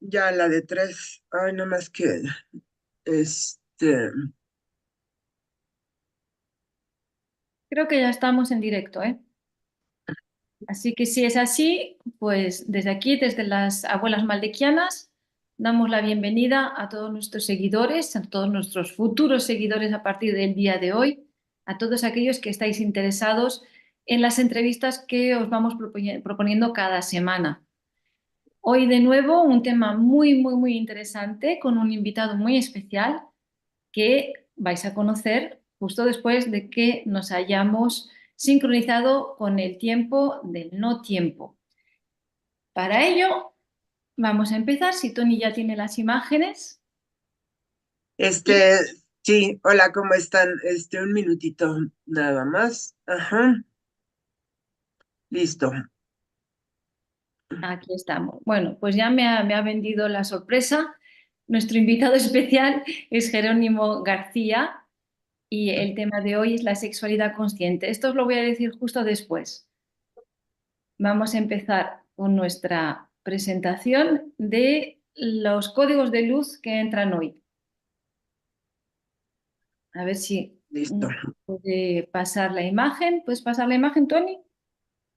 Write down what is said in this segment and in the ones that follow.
Ya la de tres. Ay, no más queda. Este, Creo que ya estamos en directo, ¿eh? Así que si es así, pues desde aquí, desde las abuelas maldequianas, damos la bienvenida a todos nuestros seguidores, a todos nuestros futuros seguidores a partir del día de hoy, a todos aquellos que estáis interesados en las entrevistas que os vamos proponiendo cada semana. Hoy de nuevo un tema muy interesante con un invitado muy especial que vais a conocer justo después de que nos hayamos sincronizado con el tiempo del no tiempo. Para ello, vamos a empezar. Si Tony ya tiene las imágenes. Y este, sí, hola, ¿cómo están? Un minutito nada más. Ajá, listo. aquí estamos. Bueno, pues ya me ha vendido la sorpresa. Nuestro invitado especial es Jerónimo García y el tema de hoy es la sexualidad consciente. Esto os lo voy a decir justo después. Vamos a empezar con nuestra presentación de los códigos de luz que entran hoy. A ver si Listo. puede pasar la imagen. ¿Puedes pasar la imagen, Tony?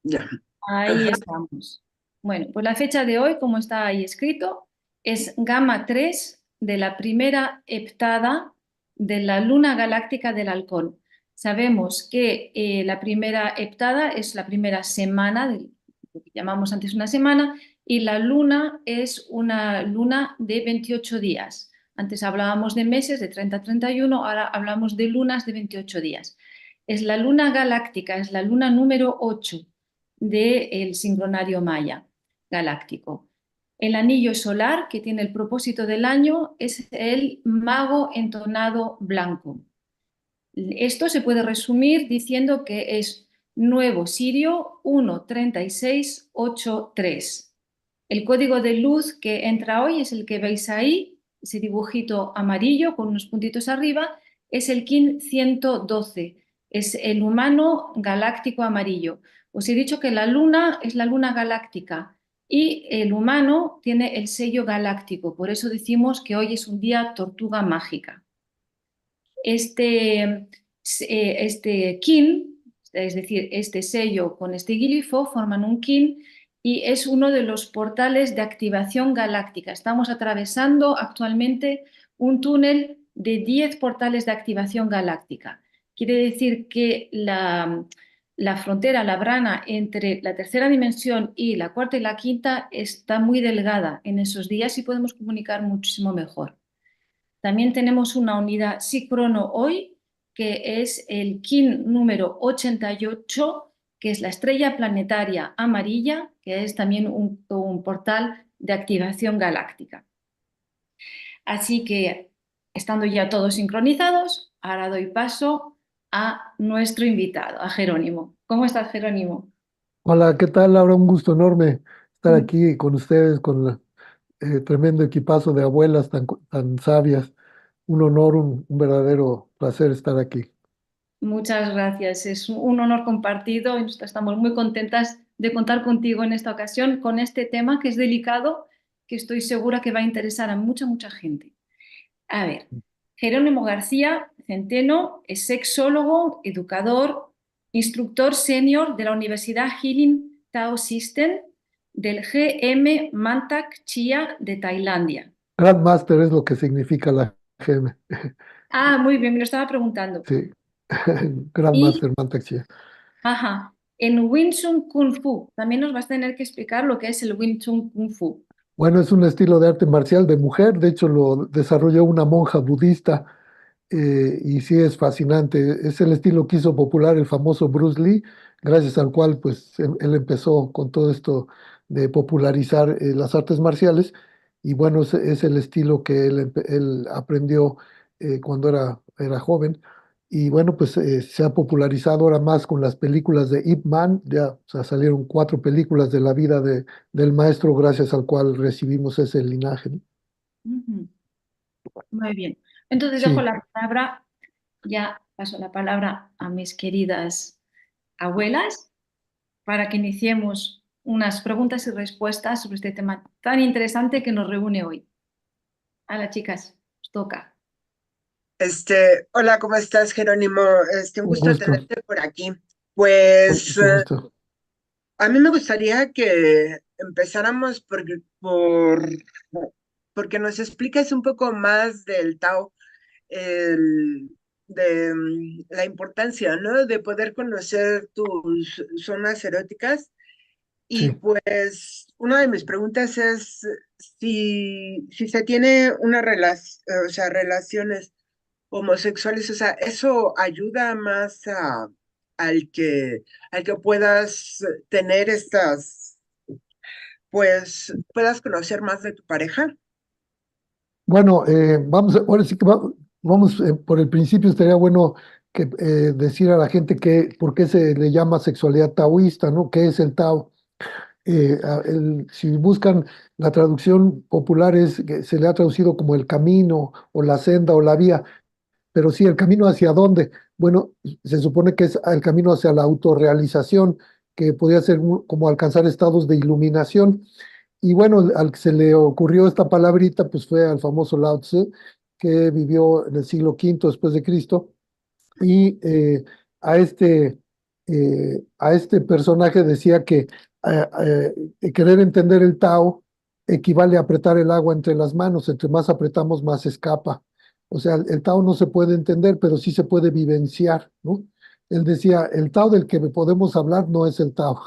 Ya. Ahí Ajá. estamos. Bueno, pues la fecha de hoy, como está ahí escrito, es Gamma 3 de la primera heptada de la luna galáctica del Halcón. Sabemos que la primera heptada es la primera semana, de lo que llamamos antes una semana, y la luna es una luna de 28 días. Antes hablábamos de meses de 30 a 31, ahora hablamos de lunas de 28 días. Es la luna galáctica, es la luna número 8 del sincronario maya galáctico. El anillo solar, que tiene el propósito del año, es el mago entonado blanco. Esto se puede resumir diciendo que es nuevo sirio 13683. El código de luz que entra hoy es el que veis ahí, ese dibujito amarillo con unos puntitos arriba, es el KIN 112, es el humano galáctico amarillo. Os he dicho que la luna es la luna galáctica y el humano tiene el sello galáctico, por eso decimos que hoy es un día tortuga mágica. Este kin, es decir, este sello con este glifo, forman un kin y es uno de los portales de activación galáctica. Estamos atravesando actualmente un túnel de 10 portales de activación galáctica. Quiere decir que la frontera, la brana entre la tercera dimensión y la cuarta y la quinta está muy delgada en esos días y podemos comunicar muchísimo mejor. También tenemos una unidad síncrono hoy, que es el KIN número 88, que es la estrella planetaria amarilla, que es también un portal de activación galáctica. Así que, estando ya todos sincronizados, ahora doy paso a nuestro invitado, a Jerónimo. ¿Cómo estás, Jerónimo? Hola, ¿qué tal, Laura? Un gusto enorme estar aquí con ustedes, con tremendo equipazo de abuelas tan sabias. Un honor, un verdadero placer estar aquí. Muchas gracias. Es un honor compartido y estamos muy contentas de contar contigo en esta ocasión con este tema que es delicado, que estoy segura que va a interesar a mucha gente. A ver, Jerónimo García Centeno es sexólogo, educador, instructor senior de la Universidad Healing Tao System del GM Mantak Chia de Tailandia. Grandmaster es lo que significa la GM. Ah, muy bien, me lo estaba preguntando. Sí, Y Grandmaster Mantak. ajá. En Wing Chun Kung Fu, también nos vas a tener que explicar lo que es el Wing Chun Kung Fu. Bueno, es un estilo de arte marcial de mujer, de hecho lo desarrolló una monja budista y sí es fascinante. Es el estilo que hizo popular el famoso Bruce Lee, gracias al cual pues él empezó con todo esto de popularizar las artes marciales y bueno, es el estilo que él aprendió cuando era joven. Y bueno, pues se ha popularizado ahora más con las películas de Ip Man, ya o sea, salieron 4 películas de la vida del maestro gracias al cual recibimos ese linaje, ¿no? Ujú. Muy bien. Entonces dejo Sí, la palabra, ya paso la palabra a mis queridas abuelas para que iniciemos unas preguntas y respuestas sobre este tema tan interesante que nos reúne hoy. Hola, chicas, os toca. Hola, ¿cómo estás, Jerónimo? Un Un gusto gusto, tenerte por aquí. Pues mucho gusto. a mí me gustaría que empezáramos porque nos expliques un poco más del Tao, de la importancia, ¿no? De poder conocer tus zonas eróticas. Y Sí. pues una de mis preguntas es si se tiene una relación, o sea, relaciones homosexuales, o sea, eso ayuda más al que, al que puedas tener pues puedas conocer más de tu pareja. Bueno, ahora sí que vamos por el principio, estaría bueno que decir a la gente que por qué se le llama sexualidad taoísta, ¿no? ¿Qué es el Tao? Si buscan la traducción popular es que se le ha traducido como el camino o la senda o la vía, pero sí, el camino hacia dónde. Bueno, se supone que es el camino hacia la autorrealización, que podría ser como alcanzar estados de iluminación. Y bueno, al que se le ocurrió esta palabrita, pues fue al famoso Lao Tse, que vivió en el siglo V después de Cristo, y a a este personaje decía que querer entender el Tao equivale a apretar el agua entre las manos, entre más apretamos, más escapa. O sea, el Tao no se puede entender, pero sí se puede vivenciar, ¿no? Él decía, el Tao del que podemos hablar no es el Tao.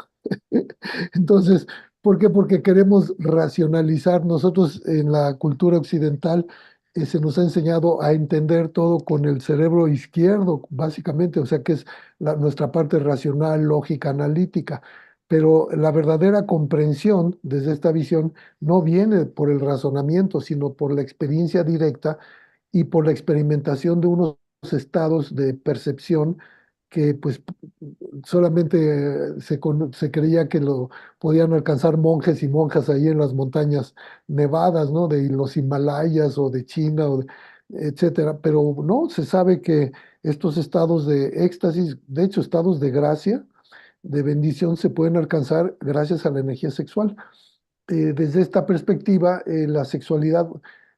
Entonces, ¿por qué? Porque queremos racionalizar. Nosotros en la cultura occidental se nos ha enseñado a entender todo con el cerebro izquierdo, básicamente, o sea que es nuestra parte racional, lógica, analítica. Pero la verdadera comprensión desde esta visión no viene por el razonamiento, sino por la experiencia directa y por la experimentación de unos estados de percepción que pues solamente se creía que lo podían alcanzar monjes y monjas ahí en las montañas nevadas, ¿no? De los Himalayas o de China, etcétera. Pero no, se sabe que estos estados de éxtasis, de hecho, estados de gracia, de bendición, se pueden alcanzar gracias a la energía sexual. Desde esta perspectiva, la sexualidad,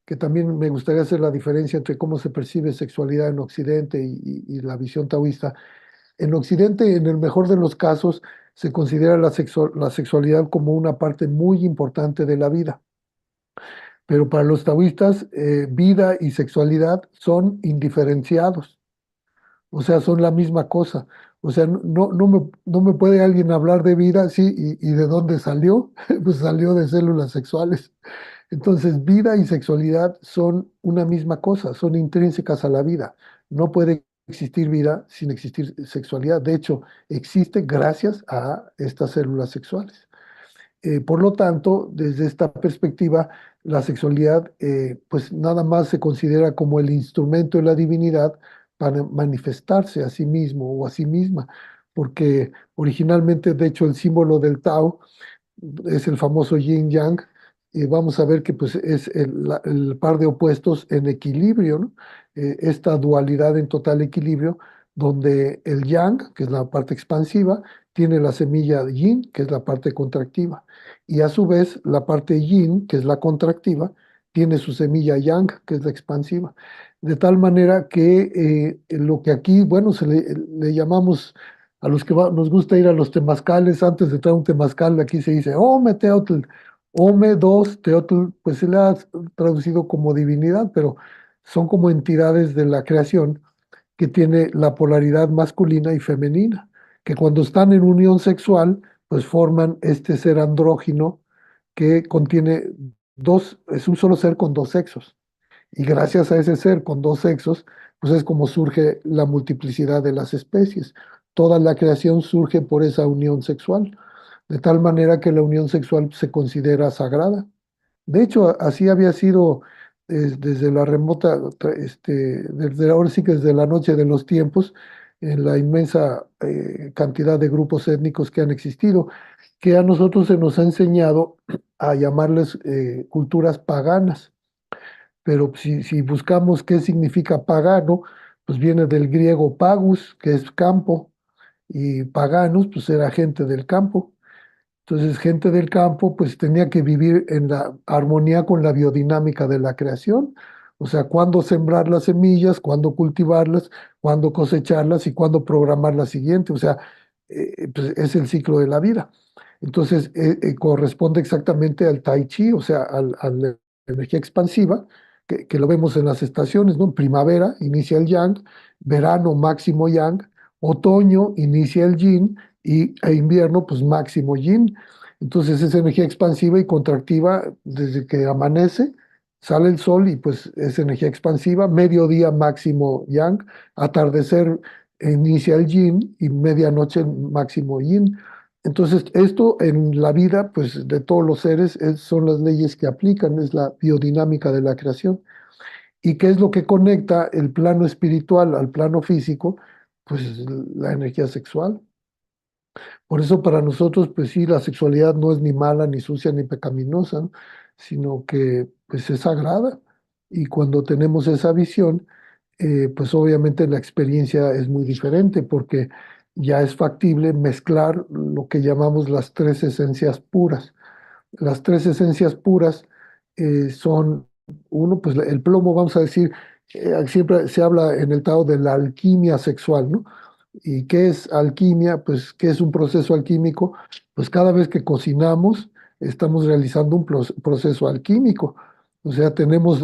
que también me gustaría hacer la diferencia entre cómo se percibe sexualidad en Occidente y la visión taoísta. En Occidente, en el mejor de los casos, se considera la sexualidad como una parte muy importante de la vida. Pero para los taoístas, vida y sexualidad son indiferenciados, o sea, son la misma cosa. O sea, no me puede alguien hablar de vida, sí, y de dónde salió, pues salió de células sexuales. Entonces, vida y sexualidad son una misma cosa, son intrínsecas a la vida. No puede existir vida sin existir sexualidad. De hecho, existe gracias a estas células sexuales. Por lo tanto, desde esta perspectiva, la sexualidad pues nada más se considera como el instrumento de la divinidad para manifestarse a sí mismo o a sí misma, porque originalmente, de hecho, el símbolo del Tao es el famoso yin yang, y vamos a ver que pues es el par de opuestos en equilibrio, ¿no? Esta dualidad en total equilibrio, donde el yang, que es la parte expansiva, tiene la semilla yin, que es la parte contractiva, y a su vez la parte yin, que es la contractiva, tiene su semilla yang, que es la expansiva. De tal manera que lo que aquí, bueno, le llamamos a los que nos gusta ir a los temazcales, antes de traer un temazcal, aquí se dice Ome Teotl, Ome dos Teotl, pues se le ha traducido como divinidad, pero son como entidades de la creación que tiene la polaridad masculina y femenina, que cuando están en unión sexual, pues forman este ser andrógino que contiene es un solo ser con dos sexos. Y gracias a ese ser con dos sexos, pues es como surge la multiplicidad de las especies. Toda la creación surge por esa unión sexual, de tal manera que la unión sexual se considera sagrada. De hecho, así había sido desde la remota, desde ahora sí que desde la noche de los tiempos, en la inmensa cantidad de grupos étnicos que han existido, que a nosotros se nos ha enseñado a llamarles culturas paganas. Pero si buscamos qué significa pagano, pues viene del griego pagus, que es campo, y paganos, pues era gente del campo. Entonces, gente del campo pues tenía que vivir en la armonía con la biodinámica de la creación, o sea, cuándo sembrar las semillas, cuándo cultivarlas, cuándo cosecharlas y cuándo programar la siguiente, o sea, pues, es el ciclo de la vida. Entonces, corresponde exactamente al Tai Chi, o sea, a la energía expansiva, que lo vemos en las estaciones, ¿no? En primavera inicia el Yang, verano máximo Yang, otoño inicia el Yin e invierno pues máximo Yin. Entonces es energía expansiva y contractiva desde que amanece, sale el sol y pues es energía expansiva, mediodía máximo Yang, atardecer inicia el Yin y medianoche máximo Yin. Entonces, esto en la vida, pues, de todos los seres, son las leyes que aplican, es la biodinámica de la creación. ¿Y qué es lo que conecta el plano espiritual al plano físico? Pues la energía sexual. Por eso para nosotros, pues sí, la sexualidad no es ni mala, ni sucia, ni pecaminosa, ¿no? Sino que pues es sagrada. Y cuando tenemos esa visión, pues obviamente la experiencia es muy diferente porque ya es factible mezclar lo que llamamos las tres esencias puras. Las tres esencias puras son, uno, pues el plomo, vamos a decir, siempre se habla en el Tao de la alquimia sexual, ¿no? ¿Y qué es alquimia? Pues, ¿qué es un proceso alquímico? Pues cada vez que cocinamos, estamos realizando un proceso alquímico. O sea, tenemos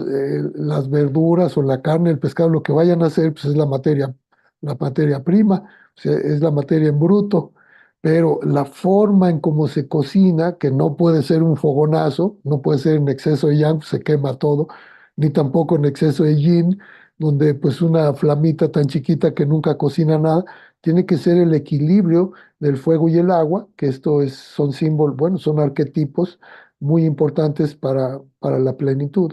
las verduras o la carne, el pescado, lo que vayan a hacer, pues es la materia prima, o sea, es la materia en bruto. Pero la forma en cómo se cocina, que no puede ser un fogonazo, no puede ser en exceso de yang, se quema todo, ni tampoco en exceso de yin, donde pues una flamita tan chiquita que nunca cocina nada, tiene que ser el equilibrio del fuego y el agua, que son símbolos, bueno, son arquetipos muy importantes para la plenitud.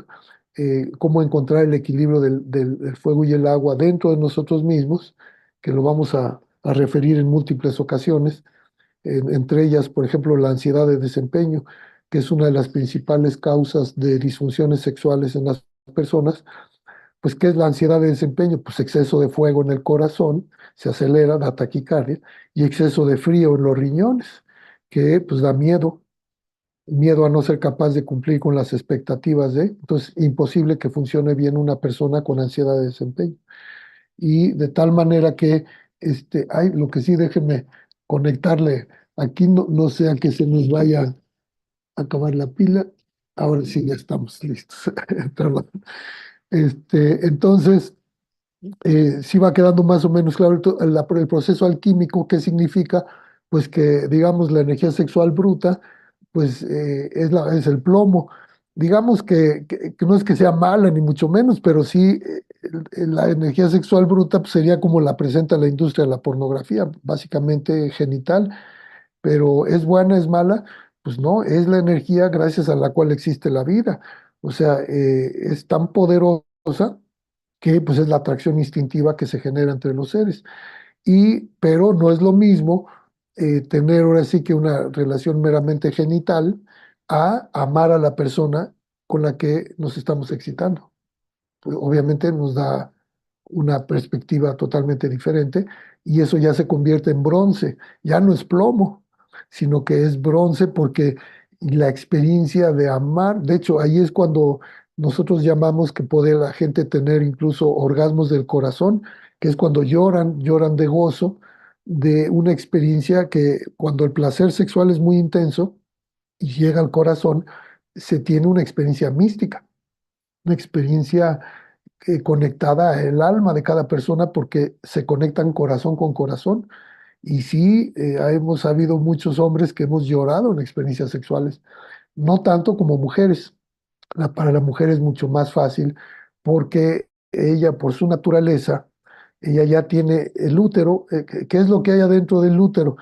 Cómo encontrar el equilibrio del fuego y el agua dentro de nosotros mismos, que lo vamos a referir en múltiples ocasiones, entre ellas, por ejemplo, la ansiedad de desempeño, que es una de las principales causas de disfunciones sexuales en las personas. Pues, ¿qué es la ansiedad de desempeño? Pues exceso de fuego en el corazón, se acelera, da taquicardia, y exceso de frío en los riñones, que pues da miedo, miedo a no ser capaz de cumplir con las expectativas entonces, imposible que funcione bien una persona con ansiedad de desempeño. Y de tal manera que, lo que sí, déjenme conectarle, aquí no sea que se nos vaya a acabar la pila, ahora sí ya estamos listos, perdón. Entonces, sí va quedando más o menos claro el proceso alquímico, qué significa, pues que, digamos, la energía sexual bruta, pues es el plomo. Digamos que no es que sea mala, ni mucho menos, pero sí la energía sexual bruta pues, sería como la presenta la industria de la pornografía, básicamente genital, pero ¿es buena, es mala? Pues no, es la energía gracias a la cual existe la vida. O sea, es tan poderosa que pues es la atracción instintiva que se genera entre los seres. Pero no es lo mismo tener ahora sí que una relación meramente genital a amar a la persona con la que nos estamos excitando. Pues, obviamente nos da una perspectiva totalmente diferente y eso ya se convierte en bronce, ya no es plomo, sino que es bronce porque la experiencia de amar, de hecho ahí es cuando nosotros llamamos que puede la gente tener incluso orgasmos del corazón, que es cuando lloran de gozo de una experiencia que cuando el placer sexual es muy intenso y llega al corazón, se tiene una experiencia mística, una experiencia conectada al alma de cada persona porque se conectan corazón con corazón. Y sí, hemos habido muchos hombres que hemos llorado en experiencias sexuales, no tanto como mujeres. Para la mujer es mucho más fácil porque ella, por su naturaleza, ella ya tiene el útero. ¿Qué es lo que hay adentro del útero?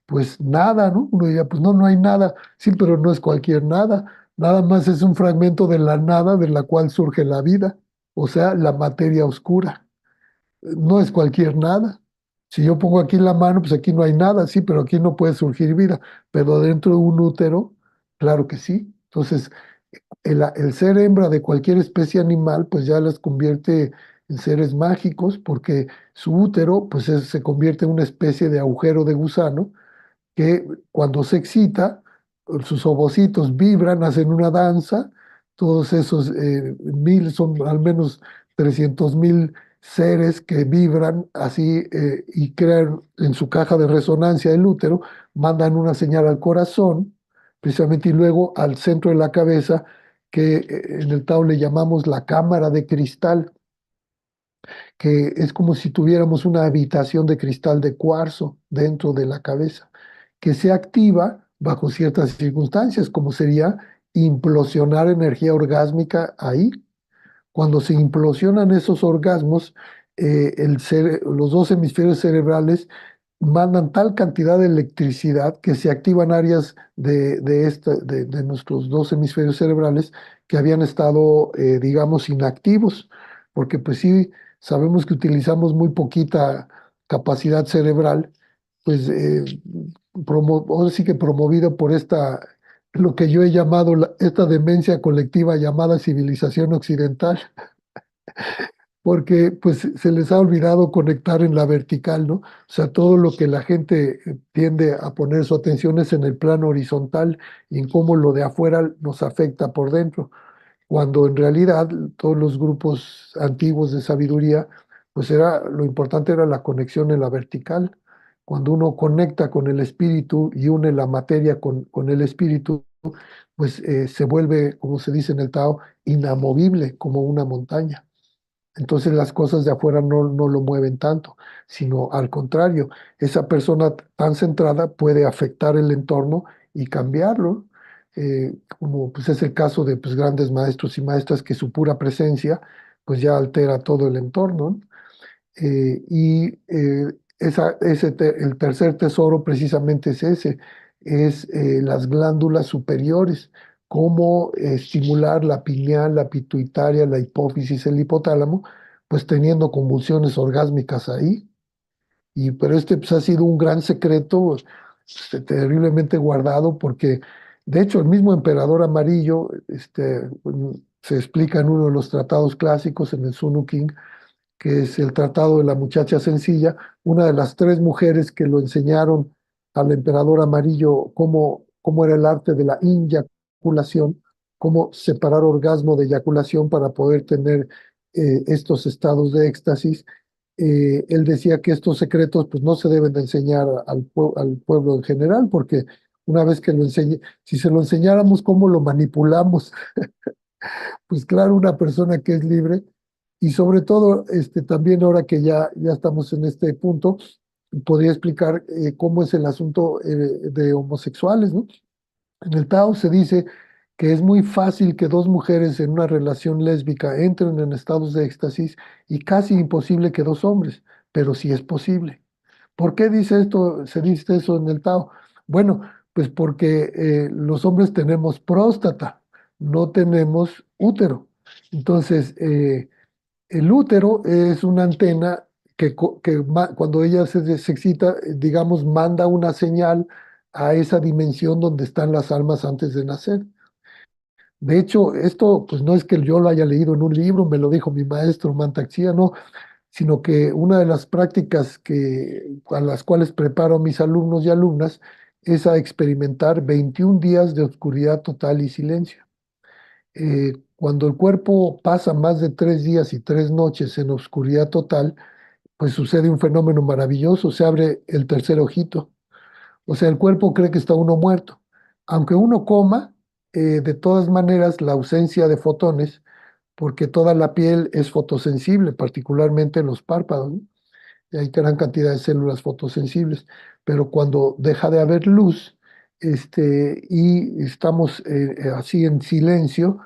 Pues nada, ¿no? Uno diría, pues no, no hay nada. Sí, pero no es cualquier nada. Nada más es un fragmento de la nada de la cual surge la vida, o sea, la materia oscura. No es cualquier nada. Si yo pongo aquí la mano, pues aquí no hay nada, sí, pero aquí no puede surgir vida. Pero dentro de un útero, claro que sí. Entonces, el ser hembra de cualquier especie animal, pues ya las convierte en seres mágicos, porque su útero, pues se convierte en una especie de agujero de gusano que cuando se excita, sus ovocitos vibran, hacen una danza, todos esos son al menos 300.000 seres que vibran así y crean en su caja de resonancia el útero, mandan una señal al corazón, precisamente, y luego al centro de la cabeza, que en el Tao le llamamos la cámara de cristal, que es como si tuviéramos una habitación de cristal de cuarzo dentro de la cabeza, que se activa bajo ciertas circunstancias, como sería implosionar energía orgásmica ahí. Cuando se implosionan esos orgasmos, los dos hemisferios cerebrales mandan tal cantidad de electricidad que se activan áreas de nuestros dos hemisferios cerebrales que habían estado, digamos, inactivos, porque pues sí, sabemos que utilizamos muy poquita capacidad cerebral, pues ahora sí que promovido por lo que yo he llamado esta demencia colectiva llamada civilización occidental, porque pues se les ha olvidado conectar en la vertical, ¿no? O sea, todo lo que la gente tiende a poner su atención es en el plano horizontal y en cómo lo de afuera nos afecta por dentro, cuando en realidad todos los grupos antiguos de sabiduría, pues lo importante era la conexión en la vertical. Cuando uno conecta con el espíritu y une la materia con el espíritu, pues se vuelve, como se dice en el Tao, inamovible como una montaña. Entonces las cosas de afuera no lo mueven tanto, sino al contrario, esa persona tan centrada puede afectar el entorno y cambiarlo, como pues es el caso de pues, grandes maestros y maestras que su pura presencia pues ya altera todo el entorno. El tercer tesoro precisamente es ese, es las glándulas superiores, cómo estimular la pineal, la pituitaria, la hipófisis, el hipotálamo, pues teniendo convulsiones orgásmicas ahí. Pero este pues, ha sido un gran secreto, terriblemente guardado, porque de hecho el mismo emperador amarillo, se explica en uno de los tratados clásicos, en el Sunu King, que es el Tratado de la Muchacha Sencilla, una de las tres mujeres que lo enseñaron al emperador amarillo cómo era el arte de la inyaculación, cómo separar orgasmo de eyaculación para poder tener estos estados de éxtasis. Él decía que estos secretos pues, no se deben de enseñar al pueblo en general, porque una vez que si se lo enseñáramos, ¿cómo lo manipulamos? Pues claro, una persona que es libre y sobre todo, también ahora que ya estamos en este punto, podría explicar cómo es el asunto de homosexuales, ¿no? En el Tao se dice que es muy fácil que dos mujeres en una relación lésbica entren en estados de éxtasis y casi imposible que dos hombres, pero sí es posible. ¿Por qué se dice eso en el Tao? Bueno, pues porque los hombres tenemos próstata, no tenemos útero. Entonces, el útero es una antena que cuando ella se excita, digamos, manda una señal a esa dimensión donde están las almas antes de nacer. De hecho, esto pues no es que yo lo haya leído en un libro, me lo dijo mi maestro Mantaxía, no, sino que una de las prácticas a las cuales preparo a mis alumnos y alumnas es a experimentar 21 días de oscuridad total y silencio. Cuando el cuerpo pasa más de 3 días y 3 noches en oscuridad total, pues sucede un fenómeno maravilloso, se abre el tercer ojito. O sea, el cuerpo cree que está uno muerto. Aunque uno coma, de todas maneras, la ausencia de fotones, porque toda la piel es fotosensible, particularmente los párpados, ¿no? Y hay gran cantidad de células fotosensibles, pero cuando deja de haber luz, y estamos así en silencio,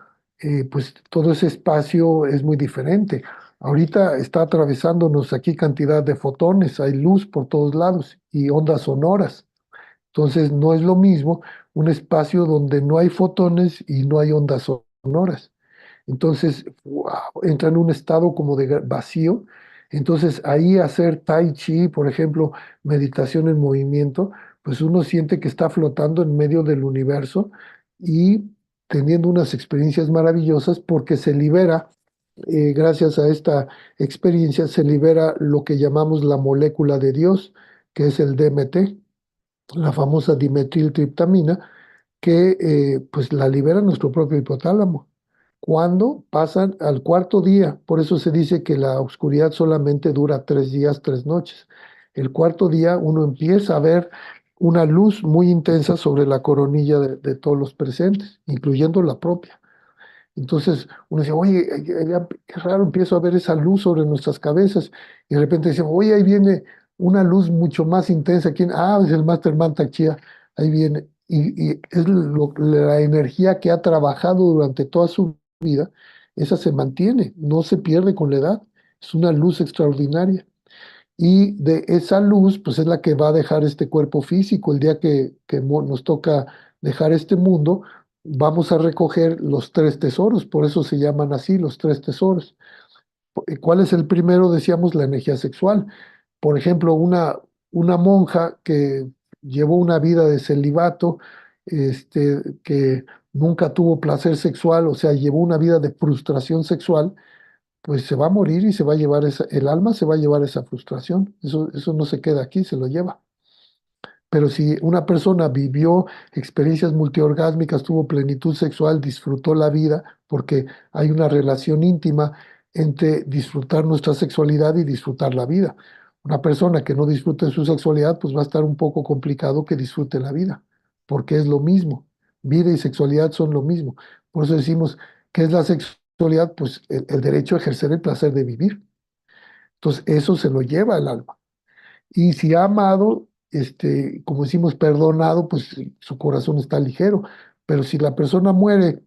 pues todo ese espacio es muy diferente. Ahorita está atravesándonos aquí cantidad de fotones, hay luz por todos lados y ondas sonoras. Entonces no es lo mismo un espacio donde no hay fotones y no hay ondas sonoras. Entonces, wow, entra en un estado como de vacío. Entonces, ahí hacer tai chi, por ejemplo, meditación en movimiento, pues uno siente que está flotando en medio del universo y teniendo unas experiencias maravillosas porque se libera, gracias a esta experiencia, se libera lo que llamamos la molécula de Dios, que es el DMT, la famosa dimetiltriptamina, que pues la libera nuestro propio hipotálamo. Cuando pasan al cuarto día, por eso se dice que la oscuridad solamente dura 3 días, 3 noches. El cuarto día uno empieza a ver una luz muy intensa sobre la coronilla de todos los presentes, incluyendo la propia. Entonces uno dice, oye, qué raro, empiezo a ver esa luz sobre nuestras cabezas. Y de repente decimos, oye, ahí viene una luz mucho más intensa. ¿Quién? Ah, es el Master Mantak Chia. Ahí viene. Y es la energía que ha trabajado durante toda su vida. Esa se mantiene, no se pierde con la edad. Es una luz extraordinaria. Y de esa luz, pues es la que va a dejar este cuerpo físico. El día que nos toca dejar este mundo, vamos a recoger los 3 tesoros, por eso se llaman así los 3 tesoros. ¿Cuál es el primero? Decíamos la energía sexual. Por ejemplo, una monja que llevó una vida de celibato, que nunca tuvo placer sexual, o sea, llevó una vida de frustración sexual, pues se va a morir y se va a llevar el alma se va a llevar esa frustración. Eso no se queda aquí, se lo lleva. Pero si una persona vivió experiencias multiorgásmicas, tuvo plenitud sexual, disfrutó la vida, porque hay una relación íntima entre disfrutar nuestra sexualidad y disfrutar la vida. Una persona que no disfrute su sexualidad, pues va a estar un poco complicado que disfrute la vida, porque es lo mismo. Vida y sexualidad son lo mismo. Por eso decimos, ¿qué es la sexualidad? Pues el derecho a ejercer el placer de vivir. Entonces, eso se lo lleva el alma. Y si ha amado, como decimos, perdonado, pues su corazón está ligero. Pero si la persona muere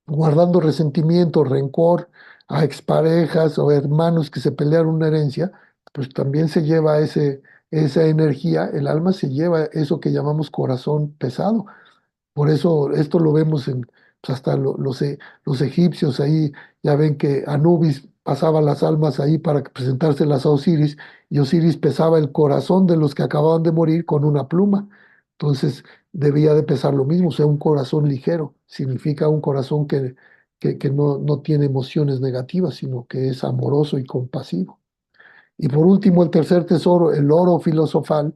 guardando resentimiento, rencor a exparejas o hermanos que se pelearon una herencia, pues también se lleva esa energía, el alma se lleva eso que llamamos corazón pesado. Por eso esto lo vemos pues hasta los egipcios ahí, ya ven que Anubis pasaba las almas ahí para presentárselas a Osiris y Osiris pesaba el corazón de los que acababan de morir con una pluma. Entonces debía de pesar lo mismo, o sea, un corazón ligero significa un corazón que no tiene emociones negativas, sino que es amoroso y compasivo. Y por último, el tercer tesoro, el oro filosofal,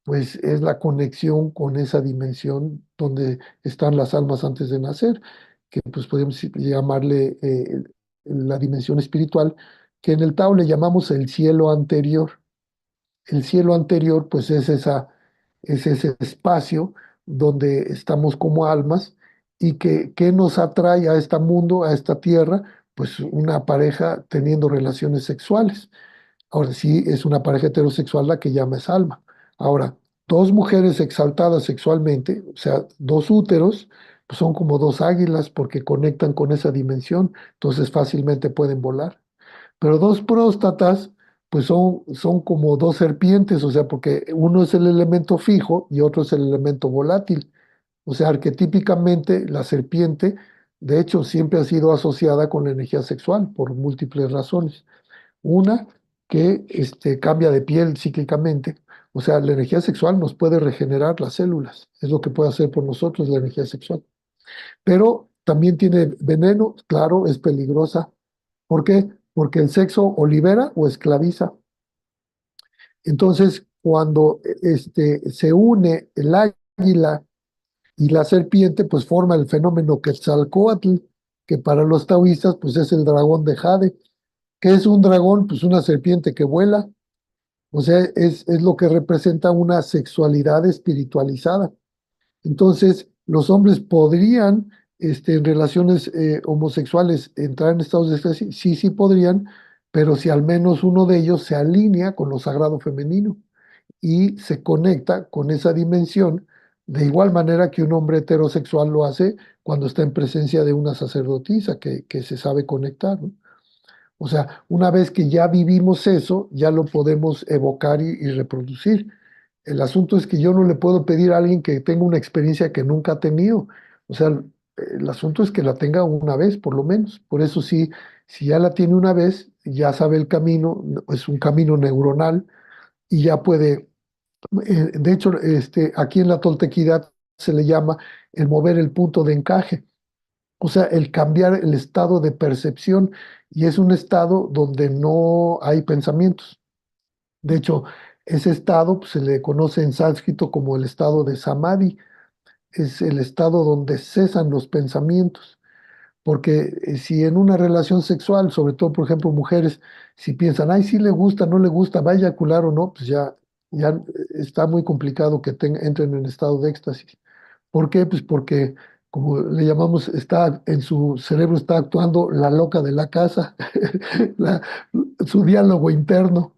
pues es la conexión con esa dimensión donde están las almas antes de nacer, que pues podemos llamarle la dimensión espiritual, que en el Tao le llamamos el cielo anterior. El cielo anterior, pues es ese espacio donde estamos como almas y que nos atrae a este mundo, a esta tierra, pues una pareja teniendo relaciones sexuales. Ahora sí, es una pareja heterosexual la que llama es alma. Ahora, dos mujeres exaltadas sexualmente, o sea, dos úteros, pues son como dos águilas porque conectan con esa dimensión, entonces fácilmente pueden volar. Pero dos próstatas, pues son como dos serpientes, o sea, porque uno es el elemento fijo y otro es el elemento volátil. O sea, arquetípicamente la serpiente, de hecho, siempre ha sido asociada con la energía sexual por múltiples razones. Una, que cambia de piel cíclicamente. O sea, la energía sexual nos puede regenerar las células. Es lo que puede hacer por nosotros la energía sexual. Pero también tiene veneno, claro, es peligrosa. ¿Por qué? Porque el sexo o libera o esclaviza. Entonces, cuando se une el águila y la serpiente, pues forma el fenómeno Quetzalcóatl, que para los taoístas, pues es el dragón de Jade. ¿Qué es un dragón? Pues una serpiente que vuela. O sea, es lo que representa una sexualidad espiritualizada. Entonces, los hombres podrían, en relaciones homosexuales, entrar en estados de éxtasis. Sí, sí podrían, pero si al menos uno de ellos se alinea con lo sagrado femenino y se conecta con esa dimensión, de igual manera que un hombre heterosexual lo hace cuando está en presencia de una sacerdotisa que se sabe conectar, ¿no? O sea, una vez que ya vivimos eso, ya lo podemos evocar y reproducir. El asunto es que yo no le puedo pedir a alguien que tenga una experiencia que nunca ha tenido. O sea, el asunto es que la tenga una vez, por lo menos. Por eso sí, si ya la tiene una vez, ya sabe el camino, es un camino neuronal y ya puede. De hecho, aquí en la toltequidad se le llama el mover el punto de encaje. O sea, el cambiar el estado de percepción y es un estado donde no hay pensamientos. De hecho, ese estado pues, se le conoce en sánscrito como el estado de samadhi. es el estado donde cesan los pensamientos. Porque si en una relación sexual, sobre todo, por ejemplo, mujeres, si piensan, ay, sí le gusta, no le gusta, va a eyacular o no, pues ya está muy complicado que entren en estado de éxtasis. ¿Por qué? Pues porque, como le llamamos, en su cerebro está actuando la loca de la casa, la- su diálogo interno.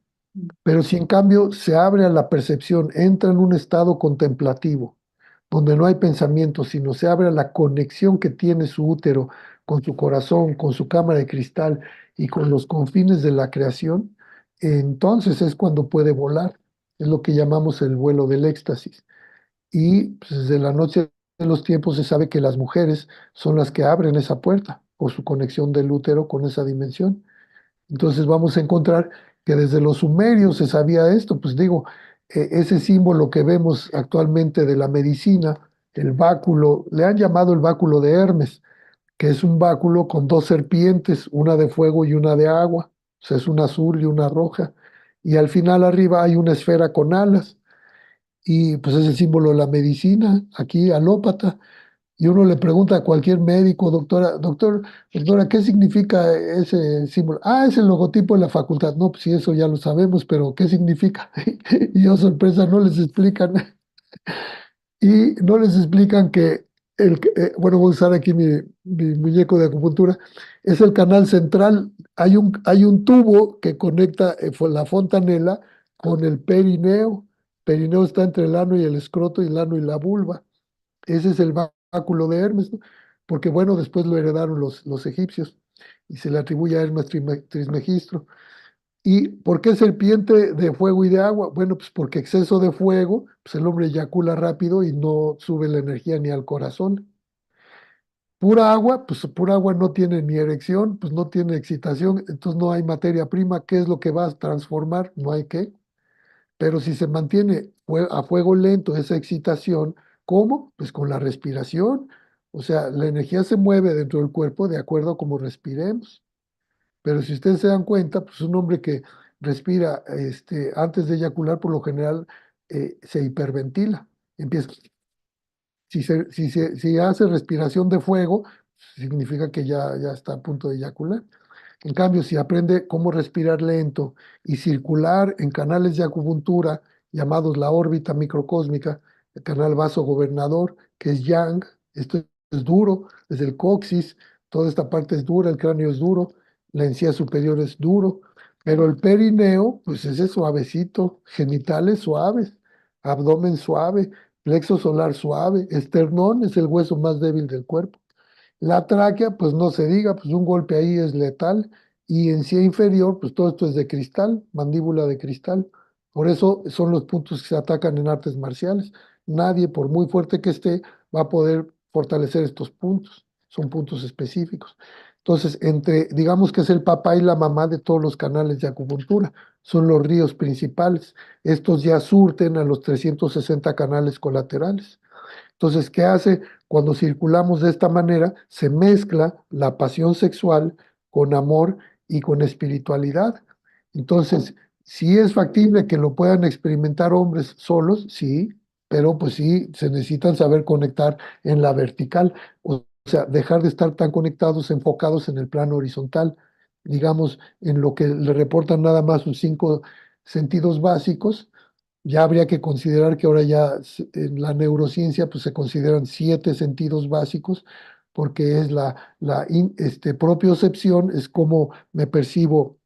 Pero si en cambio se abre a la percepción, entra en un estado contemplativo, donde no hay pensamiento, sino se abre a la conexión que tiene su útero con su corazón, con su cámara de cristal y con los confines de la creación, entonces es cuando puede volar. Es lo que llamamos el vuelo del éxtasis. Y pues, desde la noche de los tiempos se sabe que las mujeres son las que abren esa puerta por su conexión del útero con esa dimensión. Entonces vamos a encontrar que desde los sumerios se sabía esto, pues digo, ese símbolo que vemos actualmente de la medicina, el báculo, le han llamado el báculo de Hermes, que es un báculo con dos serpientes, una de fuego y una de agua, o sea, es una azul y una roja, y al final arriba hay una esfera con alas, y pues es el símbolo de la medicina, aquí alópata. Y uno le pregunta a cualquier médico, doctora, ¿qué significa ese símbolo? Ah, es el logotipo de la facultad. No, pues sí, eso ya lo sabemos, pero ¿qué significa? Y yo, sorpresa, no les explican. Y no les explican que bueno, voy a usar aquí mi muñeco de acupuntura, es el canal central. Hay un tubo que conecta la fontanela con el perineo. Perineo está entre el ano y el escroto y el ano y la vulva. Ese es el báculo de Hermes, ¿no? Porque bueno, después lo heredaron los egipcios y se le atribuye a Hermes Trismegistro. ¿Y por qué serpiente de fuego y de agua? Bueno, pues porque exceso de fuego, pues el hombre eyacula rápido y no sube la energía ni al corazón. Pura agua, pues pura agua no tiene ni erección, pues no tiene excitación, entonces no hay materia prima. ¿Qué es lo que va a transformar? No hay qué. Pero si se mantiene a fuego lento esa excitación, ¿cómo? Pues con la respiración. O sea, la energía se mueve dentro del cuerpo de acuerdo a cómo respiremos. Pero si ustedes se dan cuenta, pues un hombre que respira antes de eyacular, por lo general se hiperventila. Empieza, si hace respiración de fuego, significa que ya está a punto de eyacular. En cambio, si aprende cómo respirar lento y circular en canales de acupuntura llamados la órbita microcósmica, el canal vasogobernador, que es yang, esto es duro, desde el coxis, toda esta parte es dura, el cráneo es duro, la encía superior es duro, pero el perineo, pues ese es suavecito, genitales suaves, abdomen suave, plexo solar suave, esternón es el hueso más débil del cuerpo. La tráquea, pues no se diga, pues un golpe ahí es letal. Y encía inferior, pues todo esto es de cristal, mandíbula de cristal. Por eso son los puntos que se atacan en artes marciales. Nadie, por muy fuerte que esté, va a poder fortalecer estos puntos. Son puntos específicos. Entonces, digamos que es el papá y la mamá de todos los canales de acupuntura. Son los ríos principales. Estos ya surten a los 360 canales colaterales. Entonces, ¿qué hace? Cuando circulamos de esta manera, se mezcla la pasión sexual con amor y con espiritualidad. Entonces, sí es factible que lo puedan experimentar hombres solos, sí, pero pues sí, se necesitan saber conectar en la vertical, o sea, dejar de estar tan conectados, enfocados en el plano horizontal, digamos, en lo que le reportan nada más sus 5 sentidos básicos. Ya habría que considerar que ahora ya en la neurociencia pues se consideran 7 sentidos básicos, porque es la propiocepción, es cómo me percibo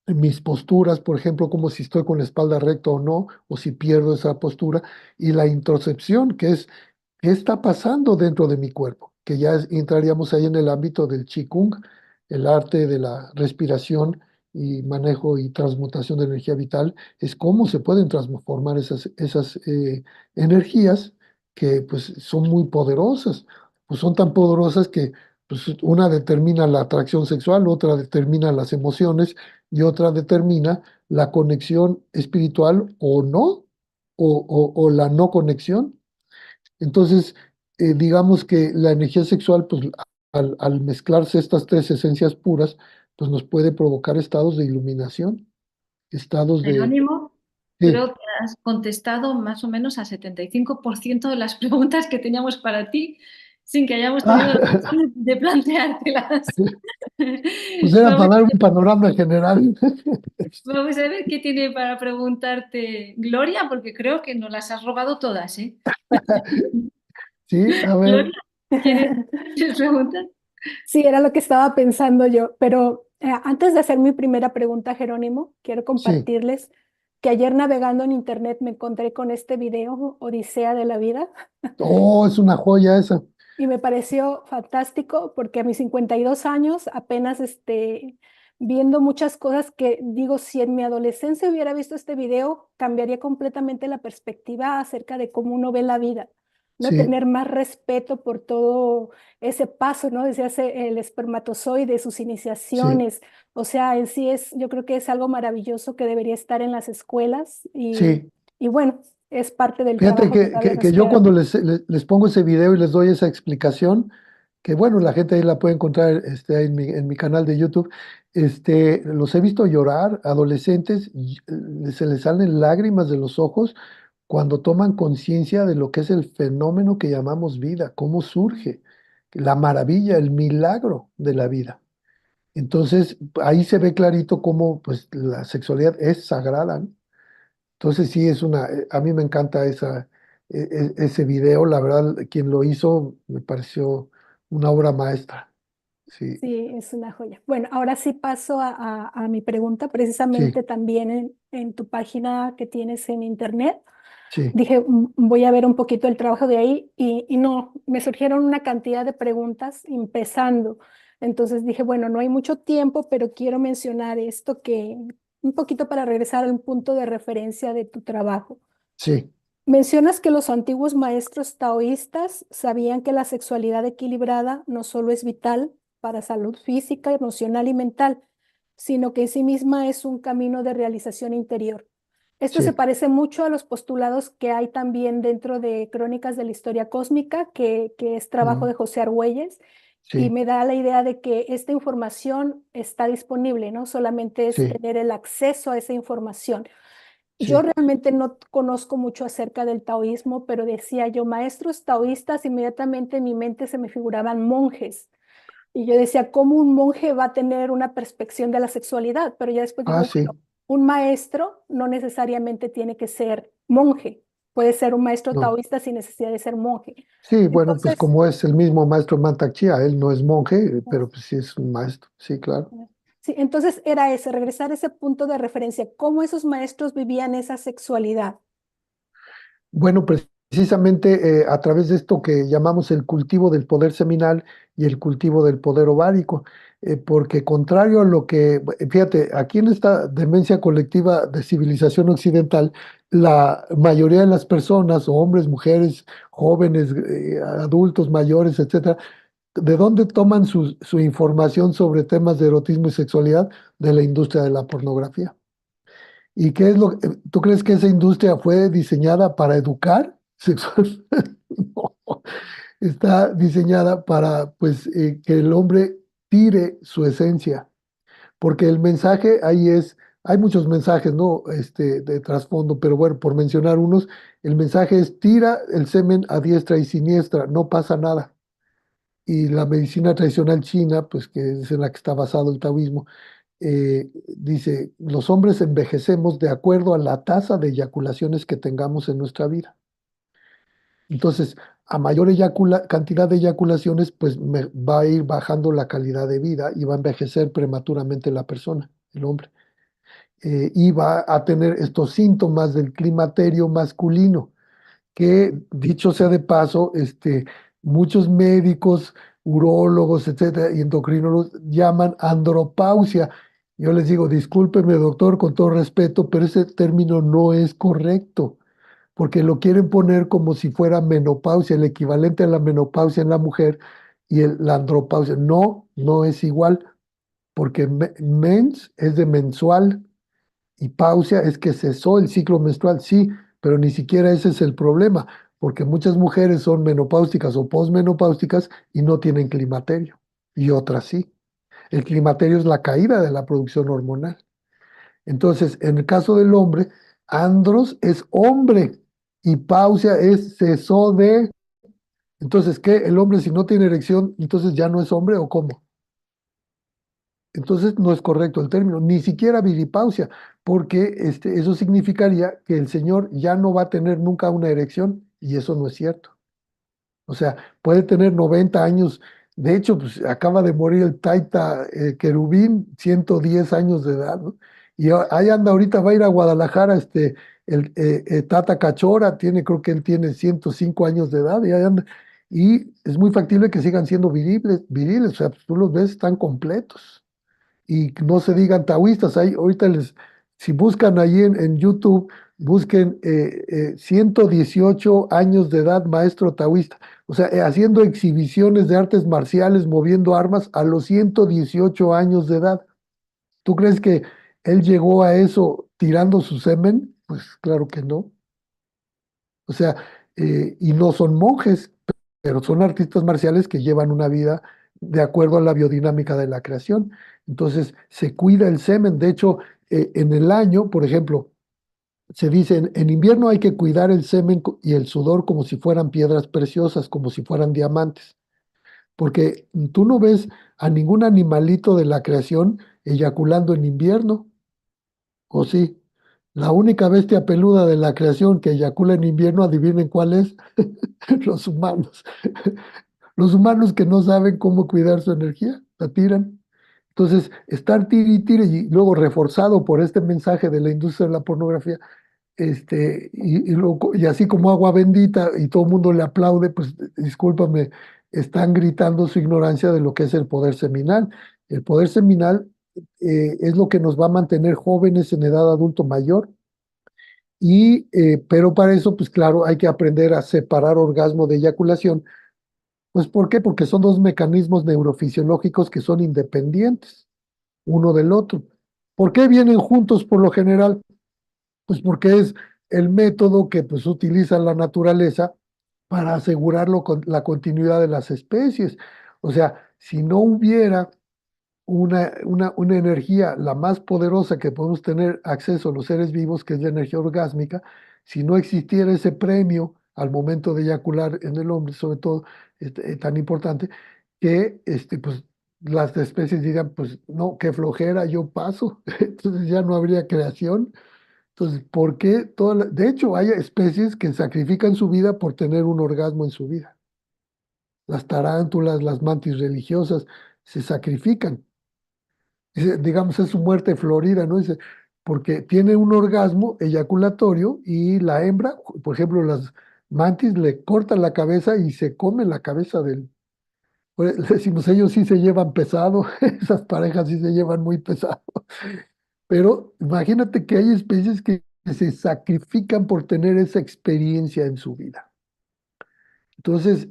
en mis posturas, por ejemplo, como si estoy con la espalda recta o no, o si pierdo esa postura, y la introcepción, que es qué está pasando dentro de mi cuerpo, que ya entraríamos ahí en el ámbito del Qigong, el arte de la respiración y manejo y transmutación de energía vital, es cómo se pueden transformar esas energías que pues son muy poderosas, pues son tan poderosas que pues, una determina la atracción sexual, otra determina las emociones y otra determina la conexión espiritual o no, o la no conexión. Entonces, digamos que la energía sexual, pues al mezclarse estas 3 esencias puras, pues nos puede provocar estados de iluminación, estados de, Jerónimo, Sí. creo que has contestado más o menos a 75% de las preguntas que teníamos para ti sin que hayamos tenido la Ah, ocasión de planteártelas. pues era Vamos, para dar un panorama general. vamos a ver qué tiene para preguntarte Gloria, porque creo que nos las has robado todas, ¿eh? Sí, a ver, Gloria, ¿quieres, quieres preguntar? Sí, era lo que estaba pensando yo, pero antes de hacer mi primera pregunta, Jerónimo, quiero sí. compartirles que ayer navegando en internet me encontré con este video, Odisea de la Vida, Oh, es una joya esa. y me pareció fantástico porque a mis 52 años apenas viendo muchas cosas que digo, si en mi adolescencia hubiera visto este video, cambiaría completamente la perspectiva acerca de cómo uno ve la vida, ¿no? Sí, Tener más respeto por todo ese paso, ¿no? Desde hace el espermatozoide, sus sí, iniciaciones, o sea, en sí es, yo creo que es algo maravilloso que debería estar en las escuelas sí. y bueno, es parte del Fíjate trabajo que que, todavía que, nos que yo queda. cuando les pongo ese video y les doy esa explicación, que bueno, la gente ahí la puede encontrar ahí en mi canal de YouTube, los he visto llorar, adolescentes, y, se les salen lágrimas de los ojos cuando toman conciencia de lo que es el fenómeno que llamamos vida, cómo surge, la maravilla, el milagro de la vida. Entonces, ahí se ve clarito cómo pues, la sexualidad es sagrada, ¿no? Entonces, sí, a mí me encanta ese video, la verdad, quien lo hizo me pareció una obra maestra. Sí, Sí, es una joya. Bueno, ahora sí paso a mi pregunta, sí, precisamente también en tu página que tienes en internet. sí, Dije, voy a ver un poquito el trabajo de ahí y no, me surgieron una cantidad de preguntas empezando. Entonces dije, bueno, no hay mucho tiempo, pero quiero mencionar esto que un poquito para regresar al punto de referencia de tu trabajo. sí, Mencionas que los antiguos maestros taoístas sabían que la sexualidad equilibrada no solo es vital para salud física, emocional y mental, sino que en sí misma es un camino de realización interior. Esto se sí, parece mucho a los postulados que hay también dentro de Crónicas de la Historia Cósmica, que es trabajo mm, de José Argüelles, y sí, me da la idea de que esta información está disponible, ¿no? Solamente es sí, tener el acceso a esa información. Yo sí. realmente no conozco mucho acerca del taoísmo, pero decía yo, maestros taoístas, inmediatamente en mi mente se me figuraban monjes. Y yo decía, ¿cómo un monje va a tener una perspección de la sexualidad? Pero ya después Ah, digo, sí, bueno, un maestro no necesariamente tiene que ser monje. Puede ser un maestro no. taoísta sin necesidad de ser monje. Sí, bueno, pues Entonces, como es el mismo maestro Mantak Chia, él no es monje, pero pues sí es un maestro, sí, claro. sí, entonces era ese, regresar a ese punto de referencia, cómo esos maestros vivían esa sexualidad. Bueno, precisamente a través de esto que llamamos el cultivo del poder seminal y el cultivo del poder ovárico, porque contrario a lo que, fíjate, aquí en esta demencia colectiva de civilización occidental, la mayoría de las personas, hombres, mujeres, jóvenes, adultos, mayores, etcétera, ¿de dónde toman su información sobre temas de erotismo y sexualidad? De la industria de la pornografía. ¿Y qué es tú crees que esa industria fue diseñada para educar sexualmente? No, está diseñada para, pues, que el hombre tire su esencia, porque el mensaje ahí hay muchos mensajes, ¿no? De trasfondo, pero bueno, por mencionar unos, el mensaje es tira el semen a diestra y siniestra, no pasa nada. Y la medicina tradicional china, pues, que es en la que está basado el taoísmo, dice, los hombres envejecemos de acuerdo a la tasa de eyaculaciones que tengamos en nuestra vida. Entonces, a mayor cantidad de eyaculaciones, pues va a ir bajando la calidad de vida y va a envejecer prematuramente la persona, el hombre. Y va a tener estos síntomas del climaterio masculino que, dicho sea de paso, muchos médicos, urólogos, etcétera, y endocrinólogos llaman andropausia. Yo les digo, discúlpeme, doctor, con todo respeto, pero ese término no es correcto, porque lo quieren poner como si fuera menopausia, el equivalente a la menopausia en la mujer y la andropausia. No, no es igual, porque mens es de mensual y pausia es que cesó el ciclo menstrual, sí, pero ni siquiera ese es el problema, porque muchas mujeres son menopáusticas o posmenopáusticas y no tienen climaterio, y otras sí. El climaterio es la caída de la producción hormonal. Entonces, en el caso del hombre, Andros es hombre y pausia es cesó de. Entonces, ¿qué? El hombre si no tiene erección, entonces ya no es hombre o cómo. Entonces no es correcto el término, ni siquiera viripausia, porque eso significaría que el señor ya no va a tener nunca una erección y eso no es cierto. O sea, puede tener 90 años. De hecho, pues acaba de morir el Taita Querubín, 110 años de edad, ¿no? Y ahí anda ahorita, va a ir a Guadalajara, el Tata Cachora, creo que él tiene 105 años de edad, y ahí anda. Y es muy factible que sigan siendo viriles, o sea, pues, tú los ves, están completos y no se digan taoístas. Ahorita si buscan ahí en YouTube, busquen 118 años de edad, maestro taoísta. O sea, haciendo exhibiciones de artes marciales, moviendo armas a los 118 años de edad. ¿Tú crees que él llegó a eso tirando su semen? Pues claro que no. O sea, y no son monjes, pero son artistas marciales que llevan una vida de acuerdo a la biodinámica de la creación. Entonces, se cuida el semen. De hecho, en el año, por ejemplo, se dice, en invierno hay que cuidar el semen y el sudor como si fueran piedras preciosas, como si fueran diamantes, porque tú no ves a ningún animalito de la creación eyaculando en invierno, ¿o sí? La única bestia peluda de la creación que eyacula en invierno, adivinen cuál es, los humanos. Los humanos que no saben cómo cuidar su energía, la tiran. Entonces, estar tire y tire y luego reforzado por este mensaje de la industria de la pornografía, y así como agua bendita y todo el mundo le aplaude, pues discúlpame, están gritando su ignorancia de lo que es el poder seminal. El poder seminal es lo que nos va a mantener jóvenes en edad adulto mayor, pero para eso, pues claro, hay que aprender a separar orgasmo de eyaculación. Pues ¿por qué? Porque son dos mecanismos neurofisiológicos que son independientes uno del otro. ¿Por qué vienen juntos por lo general? Pues porque es el método que pues utiliza la naturaleza para asegurarlo con la continuidad de las especies. O sea, si no hubiera una energía, la más poderosa que podemos tener acceso a los seres vivos, que es la energía orgásmica, si no existiera ese premio al momento de eyacular en el hombre, sobre todo tan importante, que pues, las especies digan, pues no, qué flojera, yo paso, entonces ya no habría creación. Entonces, ¿por qué de hecho, hay especies que sacrifican su vida por tener un orgasmo en su vida? Las tarántulas, las mantis religiosas, se sacrifican. Digamos, es su muerte florida, ¿no? Dice, porque tiene un orgasmo eyaculatorio y la hembra, por ejemplo, las mantis le cortan la cabeza y se comen la cabeza del. Pues, le decimos, ellos sí se llevan pesado, esas parejas sí se llevan muy pesado. Pero imagínate que hay especies que se sacrifican por tener esa experiencia en su vida. Entonces,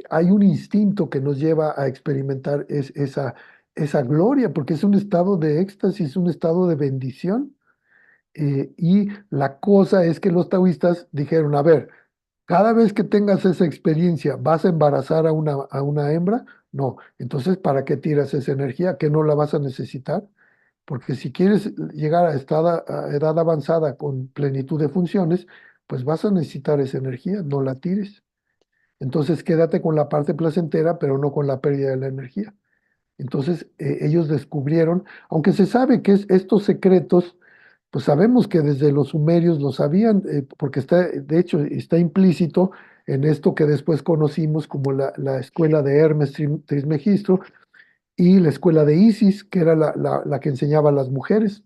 hay un instinto que nos lleva a experimentar esa gloria, porque es un estado de éxtasis, un estado de bendición. Y la cosa es que los taoístas dijeron, a ver, cada vez que tengas esa experiencia, ¿vas a embarazar a una hembra? No. Entonces, ¿para qué tiras esa energía? ¿Que no la vas a necesitar? Porque si quieres llegar a edad avanzada con plenitud de funciones, pues vas a necesitar esa energía, no la tires. Entonces quédate con la parte placentera, pero no con la pérdida de la energía. Entonces ellos descubrieron, aunque se sabe que estos secretos, pues sabemos que desde los sumerios lo sabían, porque de hecho, está implícito en esto que después conocimos como la escuela de Hermes Trismegisto y la escuela de Isis, que era la que enseñaba a las mujeres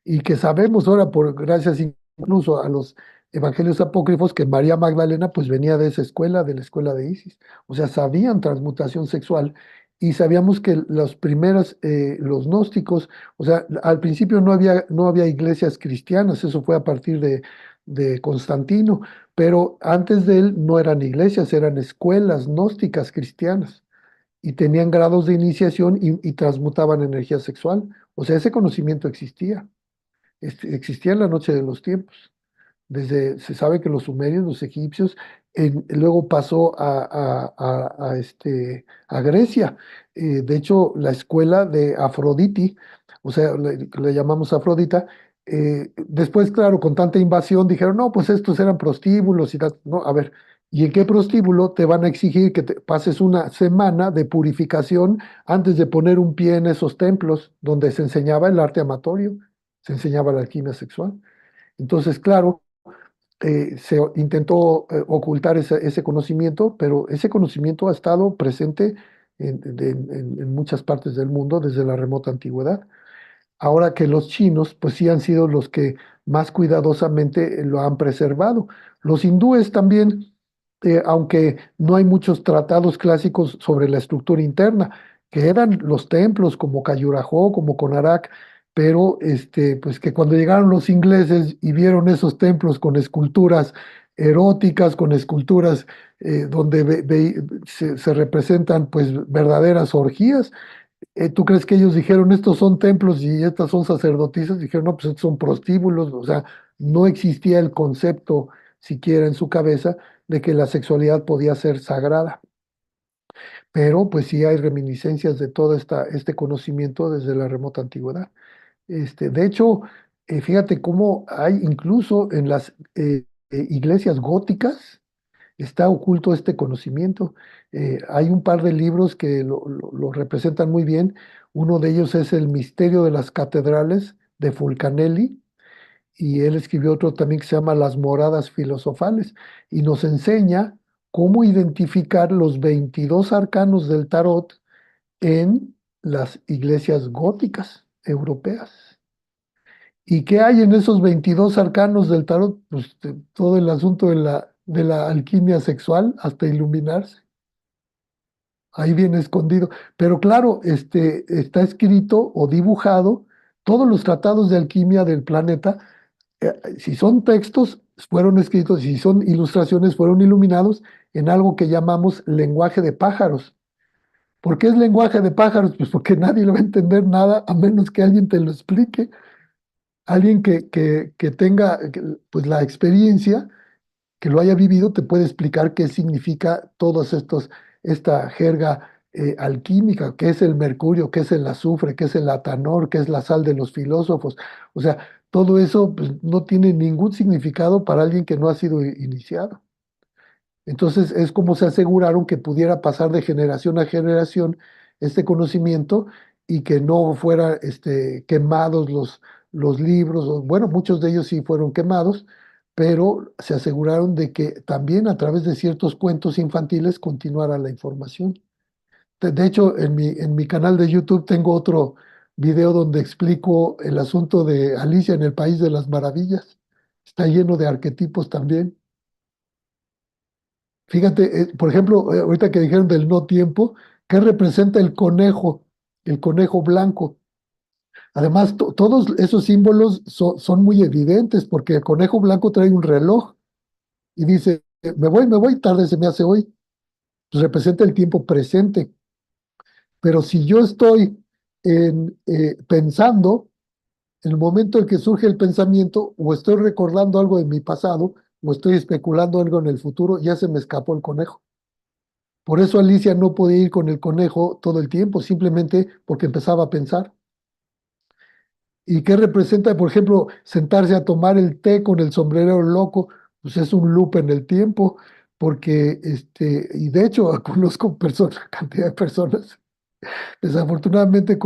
y que sabemos ahora, gracias incluso a los evangelios apócrifos, que María Magdalena pues venía de esa escuela, de la escuela de Isis. O sea, sabían transmutación sexual y sabíamos que los gnósticos, o sea, al principio no había iglesias cristianas, eso fue a partir de Constantino, pero antes de él no eran iglesias, eran escuelas gnósticas cristianas y tenían grados de iniciación y transmutaban energía sexual. O sea, ese conocimiento existía. Existía en la noche de los tiempos. Se sabe que los sumerios, los egipcios, luego pasó a Grecia. De hecho, la escuela de Afroditi, o sea, le llamamos Afrodita, Después, claro, con tanta invasión dijeron, no, pues estos eran prostíbulos y tal. No, a ver, ¿y en qué prostíbulo te van a exigir que te pases una semana de purificación antes de poner un pie en esos templos donde se enseñaba el arte amatorio, se enseñaba la alquimia sexual? Entonces, claro, se intentó ocultar ese conocimiento, pero ese conocimiento ha estado presente en muchas partes del mundo desde la remota antigüedad. Ahora que los chinos, pues sí han sido los que más cuidadosamente lo han preservado. Los hindúes también, aunque no hay muchos tratados clásicos sobre la estructura interna, que eran los templos como Khajuraho, como Konarak, pero pues que cuando llegaron los ingleses y vieron esos templos con esculturas eróticas, con esculturas donde se representan pues verdaderas orgías. ¿Tú crees que ellos dijeron estos son templos y estas son sacerdotisas? Dijeron, no, pues estos son prostíbulos. O sea, no existía el concepto siquiera en su cabeza de que la sexualidad podía ser sagrada. Pero pues sí hay reminiscencias de todo este conocimiento desde la remota antigüedad. De hecho, fíjate cómo hay incluso en las iglesias góticas está oculto este conocimiento. Hay un par de libros que lo representan muy bien. Uno de ellos es El misterio de las catedrales de Fulcanelli, y él escribió otro también que se llama Las moradas filosofales, y nos enseña cómo identificar los 22 arcanos del tarot en las iglesias góticas europeas. ¿Y qué hay en esos 22 arcanos del tarot? Pues todo el asunto de la alquimia sexual hasta iluminarse. Ahí viene escondido. Pero claro, está escrito o dibujado todos los tratados de alquimia del planeta. Si son textos, fueron escritos, si son ilustraciones, fueron iluminados en algo que llamamos lenguaje de pájaros. ¿Por qué es lenguaje de pájaros? Pues porque nadie le va a entender nada a menos que alguien te lo explique. Alguien que tenga pues, la experiencia, que lo haya vivido, te puede explicar qué significa esta jerga alquímica, qué es el mercurio, qué es el azufre, qué es el atanor, qué es la sal de los filósofos. O sea, todo eso pues, no tiene ningún significado para alguien que no ha sido iniciado. Entonces es como se aseguraron que pudiera pasar de generación a generación este conocimiento y que no fueran quemados los libros. Bueno, muchos de ellos sí fueron quemados, pero se aseguraron de que también a través de ciertos cuentos infantiles continuara la información. De hecho, en mi canal de YouTube tengo otro video donde explico el asunto de Alicia en el País de las Maravillas. Está lleno de arquetipos también. Fíjate, por ejemplo, ahorita que dijeron del no tiempo, ¿qué representa el conejo blanco? Además, todos esos símbolos son muy evidentes porque el conejo blanco trae un reloj y dice, me voy, tarde se me hace hoy. Pues representa el tiempo presente. Pero si yo estoy pensando, en el momento en que surge el pensamiento, o estoy recordando algo de mi pasado, o estoy especulando algo en el futuro, ya se me escapó el conejo. Por eso Alicia no podía ir con el conejo todo el tiempo, simplemente porque empezaba a pensar. ¿Y qué representa, por ejemplo, sentarse a tomar el té con el sombrerero loco? Pues es un loop en el tiempo, porque, y de hecho conozco personas, cantidad de personas. Desafortunadamente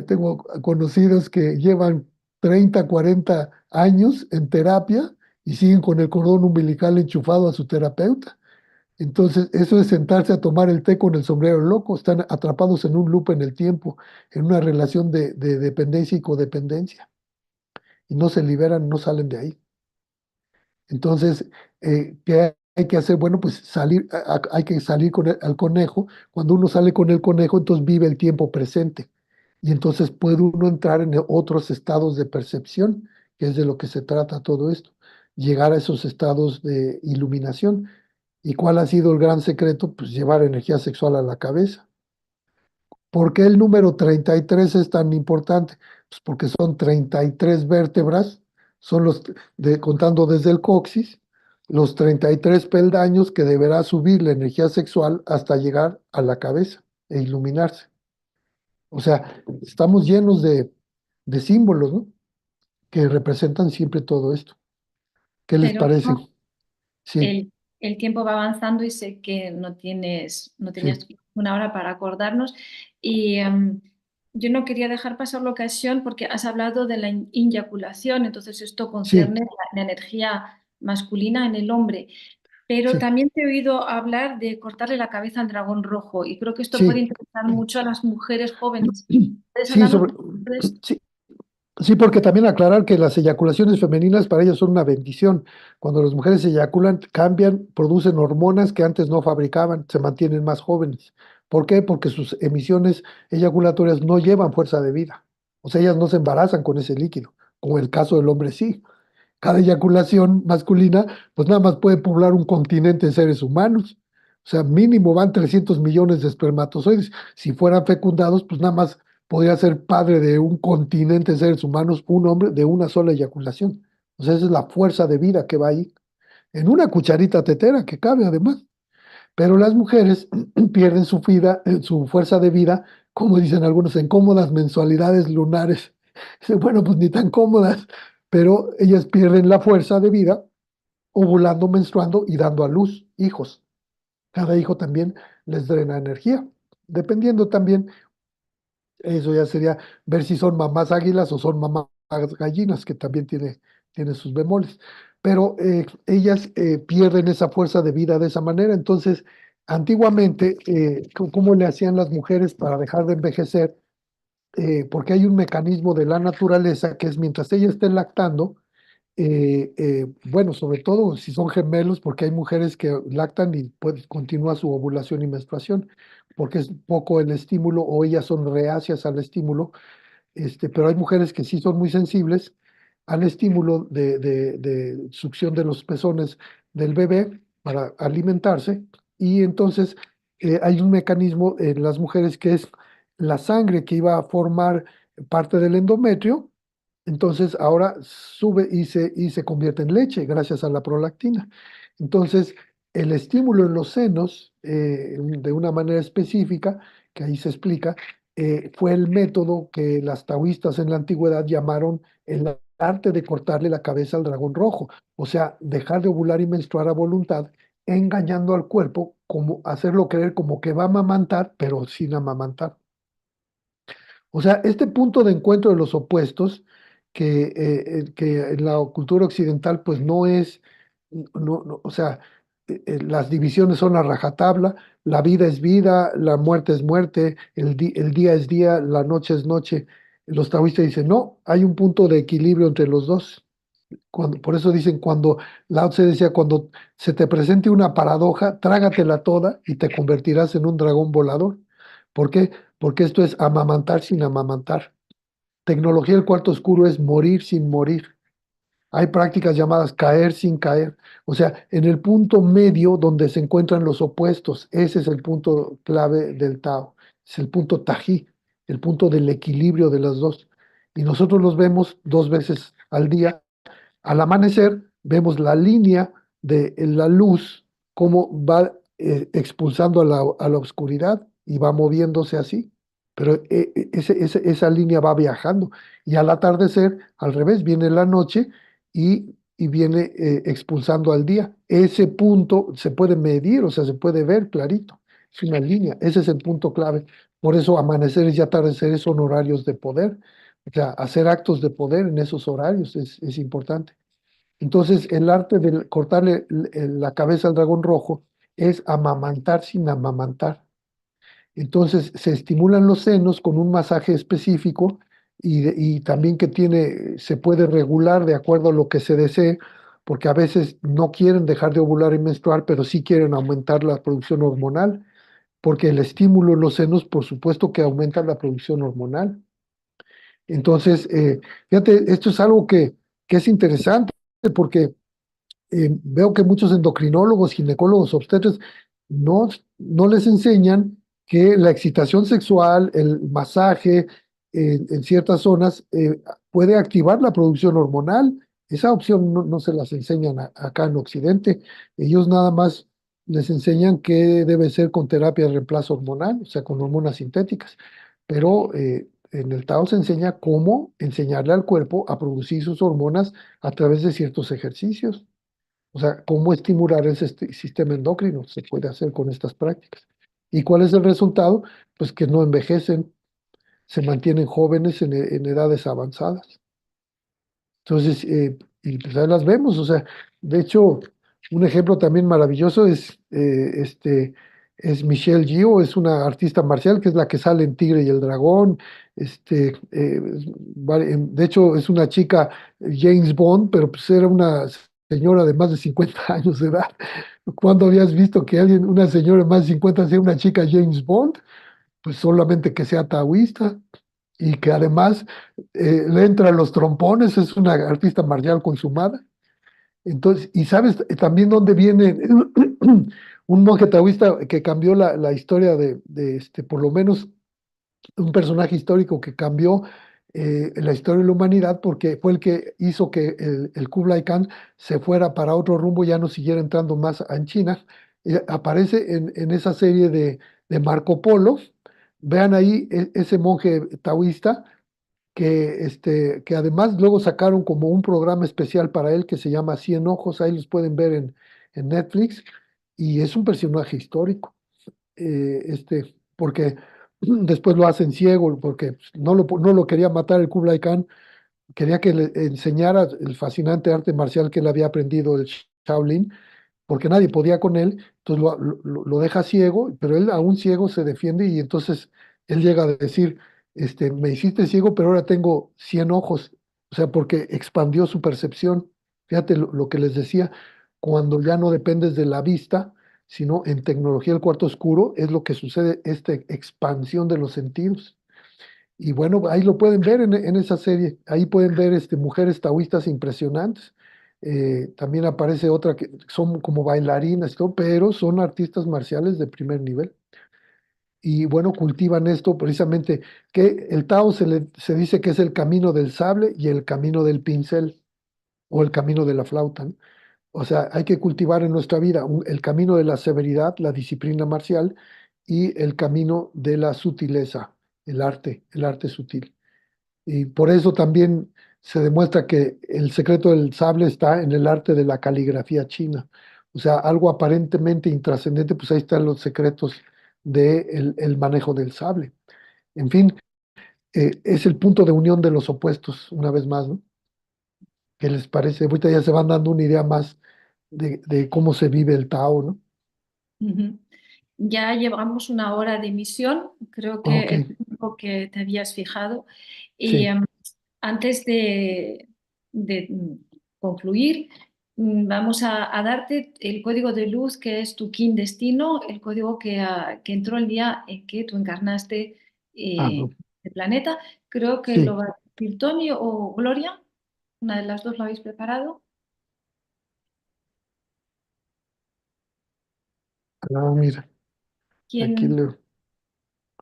tengo conocidos que llevan 30, 40 años en terapia y siguen con el cordón umbilical enchufado a su terapeuta. Entonces, eso es sentarse a tomar el té con el sombrero loco. Están atrapados en un loop en el tiempo, en una relación de dependencia y codependencia. Y no se liberan, no salen de ahí. Entonces, ¿qué hay que hacer? Bueno, pues hay que salir al conejo. Cuando uno sale con el conejo, entonces vive el tiempo presente. Y entonces puede uno entrar en otros estados de percepción, que es de lo que se trata todo esto. Llegar a esos estados de iluminación. ¿Y cuál ha sido el gran secreto? Pues llevar energía sexual a la cabeza. ¿Por qué el número 33 es tan importante? Pues porque son 33 vértebras, son contando desde el coxis, los 33 peldaños que deberá subir la energía sexual hasta llegar a la cabeza e iluminarse. O sea, estamos llenos de símbolos, ¿no? que representan siempre todo esto. ¿Qué les Pero parece? no, Sí, el tiempo va avanzando y sé que no sí, tenías una hora para acordarnos. Y yo no quería dejar pasar la ocasión porque has hablado de la inyaculación, entonces esto sí, concierne la energía masculina en el hombre. Pero sí, también te he oído hablar de cortarle la cabeza al dragón rojo y creo que esto puede sí. interesar mucho a las mujeres jóvenes. ¿Puedes Sí, hablarnos de esto? sí, sí, porque también aclarar que las eyaculaciones femeninas para ellas son una bendición. Cuando las mujeres eyaculan, cambian, producen hormonas que antes no fabricaban, se mantienen más jóvenes. ¿Por qué? Porque sus emisiones eyaculatorias no llevan fuerza de vida. O sea, ellas no se embarazan con ese líquido, como el caso del hombre sí. Cada eyaculación masculina, pues nada más puede poblar un continente de seres humanos. O sea, mínimo van 300 millones de espermatozoides. Si fueran fecundados, pues nada más podría ser padre de un continente de seres humanos, un hombre de una sola eyaculación. O sea, esa es la fuerza de vida que va ahí, en una cucharita tetera que cabe además. Pero las mujeres pierden su vida, su fuerza de vida, como dicen algunos, en cómodas mensualidades lunares. Bueno, pues ni tan cómodas, pero ellas pierden la fuerza de vida ovulando, menstruando y dando a luz hijos. Cada hijo también les drena energía. Dependiendo también, eso ya sería ver si son mamás águilas o son mamás gallinas, que también tiene sus bemoles. Pero ellas pierden esa fuerza de vida de esa manera. Entonces, antiguamente, ¿cómo le hacían las mujeres para dejar de envejecer? Porque hay un mecanismo de la naturaleza que es mientras ellas estén lactando, bueno, sobre todo si son gemelos, porque hay mujeres que lactan y pues, continúa su ovulación y menstruación, porque es poco el estímulo o ellas son reacias al estímulo, pero hay mujeres que sí son muy sensibles al estímulo de succión de los pezones del bebé para alimentarse, y entonces hay un mecanismo en las mujeres que es la sangre que iba a formar parte del endometrio, entonces ahora sube y se convierte en leche gracias a la prolactina. Entonces, el estímulo en los senos, de una manera específica, que ahí se explica, fue el método que las taoístas en la antigüedad llamaron el arte de cortarle la cabeza al dragón rojo. O sea, dejar de ovular y menstruar a voluntad, engañando al cuerpo, como hacerlo creer como que va a amamantar, pero sin amamantar. O sea, este punto de encuentro de los opuestos, que en la cultura occidental, pues no es, o sea, las divisiones son a rajatabla, la vida es vida, la muerte es muerte, el día es día, la noche es noche. Los taoístas dicen, no, hay un punto de equilibrio entre los dos. Por eso dicen, cuando Lao Tse decía, cuando se te presente una paradoja, trágatela toda y te convertirás en un dragón volador. ¿Por qué? Porque esto es amamantar sin amamantar. Tecnología del cuarto oscuro es morir sin morir. Hay prácticas llamadas caer sin caer. O sea, en el punto medio donde se encuentran los opuestos, ese es el punto clave del Tao. Es el punto Tají, el punto del equilibrio de las dos. Y nosotros los vemos 2 veces al día. Al amanecer vemos la línea de la luz, cómo va expulsando a la oscuridad y va moviéndose así. Pero esa línea va viajando. Y al atardecer, al revés, viene la noche y viene expulsando al día. Ese punto se puede medir, o sea, se puede ver clarito. Es una línea, ese es el punto clave. Por eso amaneceres y atardeceres son horarios de poder. O sea, hacer actos de poder en esos horarios es importante. Entonces, el arte de cortarle la cabeza al dragón rojo es amamantar sin amamantar. Entonces, se estimulan los senos con un masaje específico y también que se puede regular de acuerdo a lo que se desee, porque a veces no quieren dejar de ovular y menstruar, pero sí quieren aumentar la producción hormonal, porque el estímulo en los senos, por supuesto que aumenta la producción hormonal. Entonces, fíjate, esto es algo que es interesante porque veo que muchos endocrinólogos, ginecólogos, obstetras no, no les enseñan que la excitación sexual, el masaje en ciertas zonas puede activar la producción hormonal. Esa opción no se las enseñan acá en Occidente. Ellos nada más les enseñan que debe ser con terapia de reemplazo hormonal, o sea, con hormonas sintéticas. Pero en el Tao se enseña cómo enseñarle al cuerpo a producir sus hormonas a través de ciertos ejercicios. O sea, cómo estimular ese sistema endocrino se puede hacer con estas prácticas. ¿Y cuál es el resultado? Pues que no envejecen, se mantienen jóvenes en edades avanzadas. Entonces, y pues ahí las vemos, o sea, de hecho, un ejemplo también maravilloso es Michelle Yeoh, es una artista marcial que es la que sale en Tigre y el Dragón, de hecho es una chica James Bond, pero pues era una señora de más de 50 años de edad. ¿Cuándo habías visto que alguien, una señora de más de 50 sea una chica James Bond? Pues solamente que sea taoísta y que además le entran los trompones, es una artista marcial consumada. Entonces, y sabes también dónde viene un monje taoísta que cambió la historia por lo menos un personaje histórico que cambió la historia de la humanidad porque fue el que hizo que el Kublai Khan se fuera para otro rumbo, ya no siguiera entrando más en China. Aparece en esa serie de Marco Polo. Vean ahí ese monje taoísta que además luego sacaron como un programa especial para él que se llama Cien Ojos, ahí los pueden ver en Netflix, y es un personaje histórico, porque después lo hacen ciego, porque pues, no lo quería matar el Kublai Khan, quería que le enseñara el fascinante arte marcial que él había aprendido del Shaolin, porque nadie podía con él, entonces lo deja ciego, pero él aún ciego se defiende y entonces él llega a decir, me hiciste ciego, pero ahora tengo 100 ojos, o sea, porque expandió su percepción. Fíjate lo que les decía, cuando ya no dependes de la vista, sino en tecnología del cuarto oscuro, es lo que sucede, esta expansión de los sentidos. Y bueno, ahí lo pueden ver en esa serie. Ahí pueden ver mujeres taoístas impresionantes. También aparece otra que son como bailarinas, y todo, pero son artistas marciales de primer nivel. Y bueno, cultivan esto precisamente, que el Tao se dice que es el camino del sable y el camino del pincel o el camino de la flauta, ¿no? O sea, hay que cultivar en nuestra vida el camino de la severidad, la disciplina marcial y el camino de la sutileza, el arte sutil. Y por eso también se demuestra que el secreto del sable está en el arte de la caligrafía china. O sea, algo aparentemente intrascendente, pues ahí están los secretos del el manejo del sable. En fin, es el punto de unión de los opuestos, una vez más, ¿no? ¿Qué les parece? Ahorita ya se van dando una idea más de cómo se vive el Tao, ¿no? Ujú. Ya llevamos una hora de emisión, creo que Ok, el tiempo que te habías fijado. Y sí. antes de concluir, vamos a darte el código de luz que es tu Kin destino, el código que entró el día en que tú encarnaste Ah, no. el planeta. Creo que lo Sí. va a decir Tony o Gloria. Una de las dos lo habéis preparado. Ah, mira, aquí ¿Quién lo.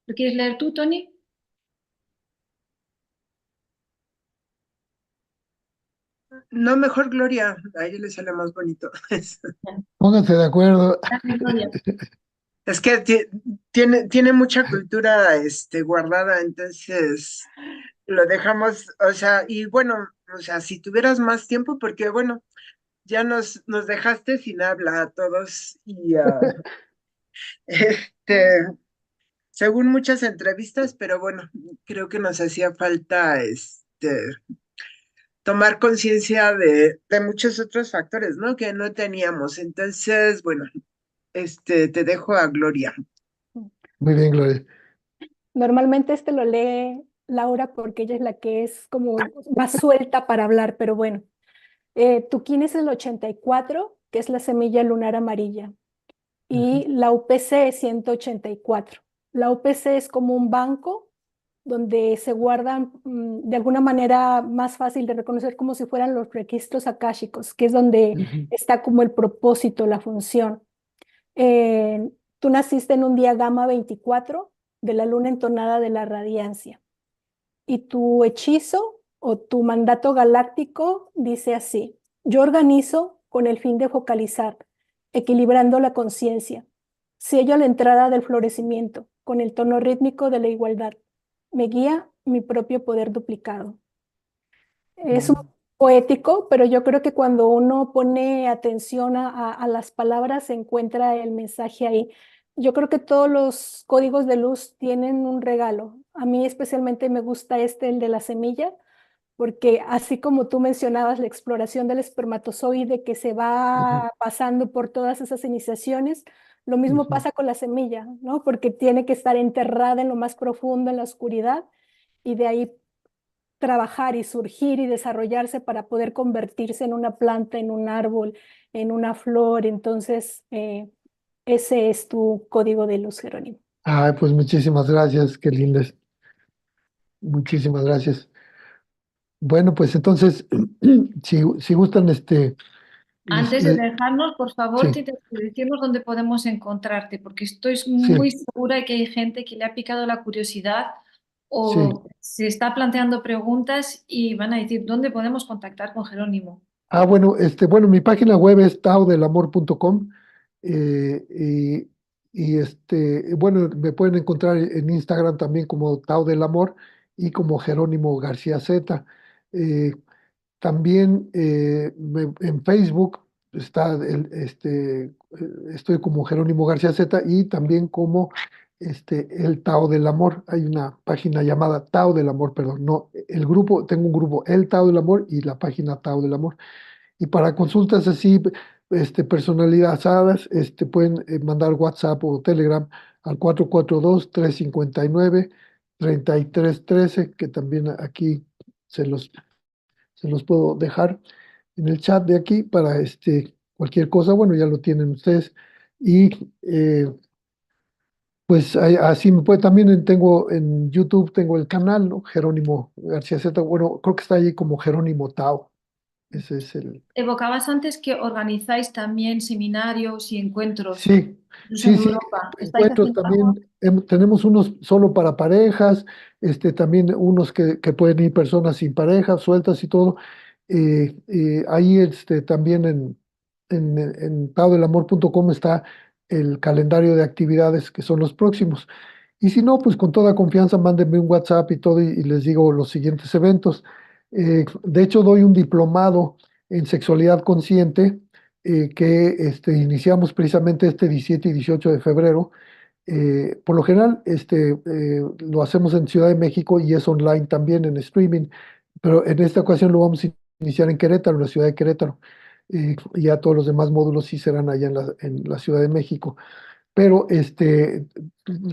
lo quieres leer tú, Tony? No, mejor Gloria, a ella le sale más bonito. Pónganse de acuerdo. Dale, Gloria. Es que tiene mucha cultura guardada, entonces lo dejamos, o sea, y bueno, o sea, si tuvieras más tiempo, porque bueno, ya nos dejaste sin habla a todos y este, según muchas entrevistas, pero bueno, creo que nos hacía falta tomar conciencia de muchos otros factores, ¿no? Que no teníamos. Entonces, bueno, te dejo a Gloria. Muy bien, Gloria. Normalmente este lo lee Laura porque ella es la que es como más suelta para hablar, pero bueno. Tu kin es el 84, que es la semilla lunar amarilla, Ujú, y la UPC es 184. La UPC es como un banco donde se guardan de alguna manera más fácil de reconocer como si fueran los registros akáshicos, que es donde ujú. está como el propósito, la función. Tú naciste en un día gamma 24 de la luna entonada de la radiancia. Y tu hechizo o tu mandato galáctico dice así: yo organizo con el fin de focalizar, equilibrando la conciencia. Sello la entrada del florecimiento con el tono rítmico de la igualdad. Me guía mi propio poder duplicado. Es un poético, pero yo creo que cuando uno pone atención a las palabras se encuentra el mensaje ahí. Yo creo que todos los códigos de luz tienen un regalo. A mí especialmente me gusta el de la semilla, porque así como tú mencionabas la exploración del espermatozoide que se Ujú, va pasando por todas esas iniciaciones, lo mismo ujú. pasa con la semilla, ¿no? Porque tiene que estar enterrada en lo más profundo, en la oscuridad, y de ahí trabajar y surgir y desarrollarse para poder convertirse en una planta, en un árbol, en una flor. Entonces, ese es tu código de luz, Jerónimo. Ay, pues muchísimas gracias, qué lindas. Muchísimas gracias. Bueno, pues entonces, si gustan, les- Antes de le- dejarnos, por favor, sí, tienes que decirnos dónde podemos encontrarte, porque estoy muy sí, segura de que hay gente que le ha picado la curiosidad sí. o se está planteando preguntas y van a decir, ¿dónde podemos contactar con Jerónimo? Bueno, bueno, mi página web es taodelamor.com eh, bueno, me pueden encontrar en Instagram también como Tao del Amor y como Jerónimo García Z. Eh, También en Facebook estoy como Jerónimo García Z y también como el Tao del Amor. Hay una página llamada Tao del Amor, perdón, no, tengo un grupo, el Tao del Amor y la página Tao del Amor. Y para consultas así, personalizadas, pueden mandar WhatsApp o Telegram al 442-359-3313, que también aquí se los, se los puedo dejar en el chat de aquí para cualquier cosa. Bueno, ya lo tienen ustedes. Y pues así me puede, también tengo en YouTube, tengo el canal, ¿no? Jerónimo García Z. Bueno, creo que está ahí como Jerónimo Tao. Ese es el. Evocabas antes que organizáis también seminarios y encuentros, Sí, incluso en sí, sí, Europa. ¿Estáis encuentros haciendo algo? también. Tenemos unos solo para parejas, también unos que pueden ir personas sin pareja, sueltas y todo. Ahí también en taodelamor.com está el calendario de actividades que son los próximos. Y si no, pues con toda confianza mándenme un WhatsApp y todo y les digo los siguientes eventos. De hecho, doy un diplomado en sexualidad consciente que iniciamos precisamente este 17 y 18 de febrero. Por lo general, lo hacemos en Ciudad de México y es online también en streaming, pero en esta ocasión lo vamos a iniciar en Querétaro, en la ciudad de Querétaro. Y ya todos los demás módulos sí serán allá en la Ciudad de México. Pero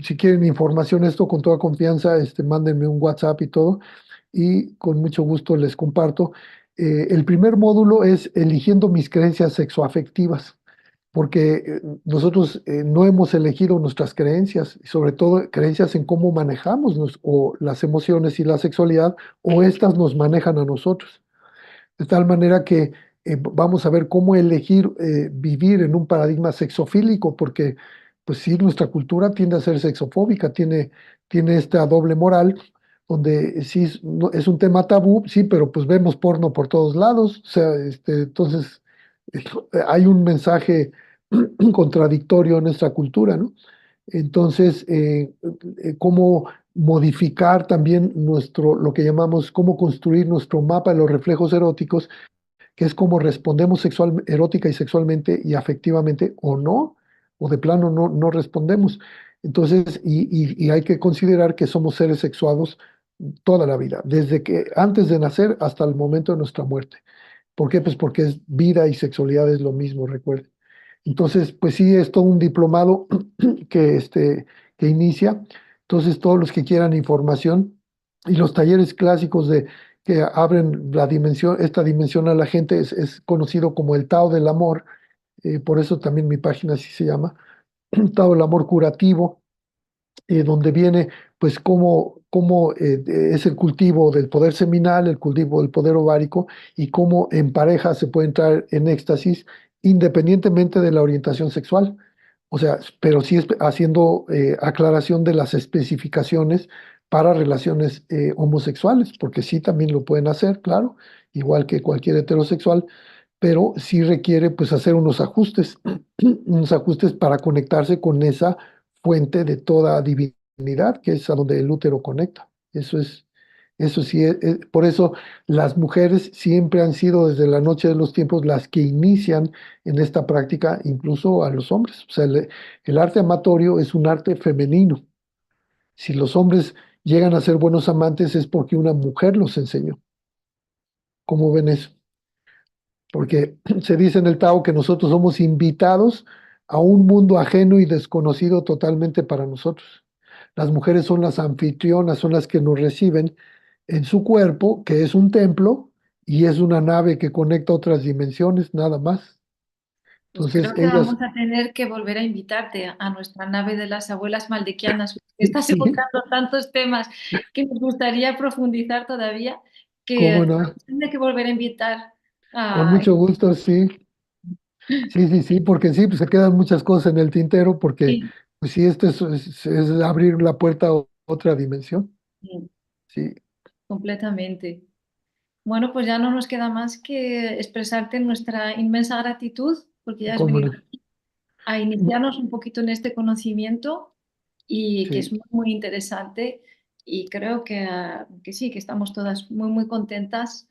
si quieren información, esto con toda confianza, mándenme un WhatsApp y todo, y con mucho gusto les comparto. El primer módulo es eligiendo mis creencias sexoafectivas, porque nosotros no hemos elegido nuestras creencias, y sobre todo creencias en cómo manejamos o las emociones y la sexualidad, o estas nos manejan a nosotros. De tal manera que vamos a ver cómo elegir vivir en un paradigma sexofílico, porque pues sí, nuestra cultura tiende a ser sexofóbica, tiene esta doble moral, donde sí es un tema tabú, sí, pero pues vemos porno por todos lados, o sea, entonces eh, hay un mensaje contradictorio en nuestra cultura, ¿no? Entonces, cómo modificar también lo que llamamos, cómo construir nuestro mapa de los reflejos eróticos, que es cómo respondemos erótica y sexualmente y afectivamente o no, o de plano no respondemos. Entonces, y hay que considerar que somos seres sexuados toda la vida, desde que antes de nacer hasta el momento de nuestra muerte. ¿Por qué? Pues porque es vida y sexualidad es lo mismo, recuerden. Entonces, pues sí, es todo un diplomado que inicia. Entonces, todos los que quieran información y los talleres clásicos que abren esta dimensión a la gente es conocido como el Tao del Amor. Por eso también mi página así se llama, Tao del Amor Curativo, donde viene pues cómo es el cultivo del poder seminal, el cultivo del poder ovárico y cómo en pareja se puede entrar en éxtasis independientemente de la orientación sexual. O sea, pero sí haciendo aclaración de las especificaciones para relaciones homosexuales, porque sí también lo pueden hacer, claro, igual que cualquier heterosexual, pero sí requiere pues hacer unos ajustes, unos ajustes para conectarse con esa fuente de toda divinidad, que es a donde el útero conecta. Eso es, Eso sí, por eso las mujeres siempre han sido desde la noche de los tiempos las que inician en esta práctica, incluso a los hombres. O sea, el arte amatorio es un arte femenino. Si los hombres llegan a ser buenos amantes es porque una mujer los enseñó. ¿Cómo ven eso? Porque se dice en el Tao que nosotros somos invitados a un mundo ajeno y desconocido totalmente para nosotros. Las mujeres son las anfitrionas, son las que nos reciben en su cuerpo, que es un templo y es una nave que conecta otras dimensiones, nada más. Pues Entonces, creo que ellas, vamos a tener que volver a invitarte a nuestra nave de las abuelas maldequianas. Estás sí, evocando tantos temas que nos gustaría profundizar todavía, cómo que no, vamos a tener que volver a invitar con a... mucho gusto, sí, sí, sí, sí, porque sí, pues se quedan muchas cosas en el tintero, porque Sí, pues sí, esto es abrir la puerta a otra dimensión, sí, sí, completamente. Bueno, pues ya no nos queda más que expresarte nuestra inmensa gratitud porque ya has cómo venido no, a iniciarnos un poquito en este conocimiento y que es sí, muy, muy interesante y creo que sí, que estamos todas muy, muy contentas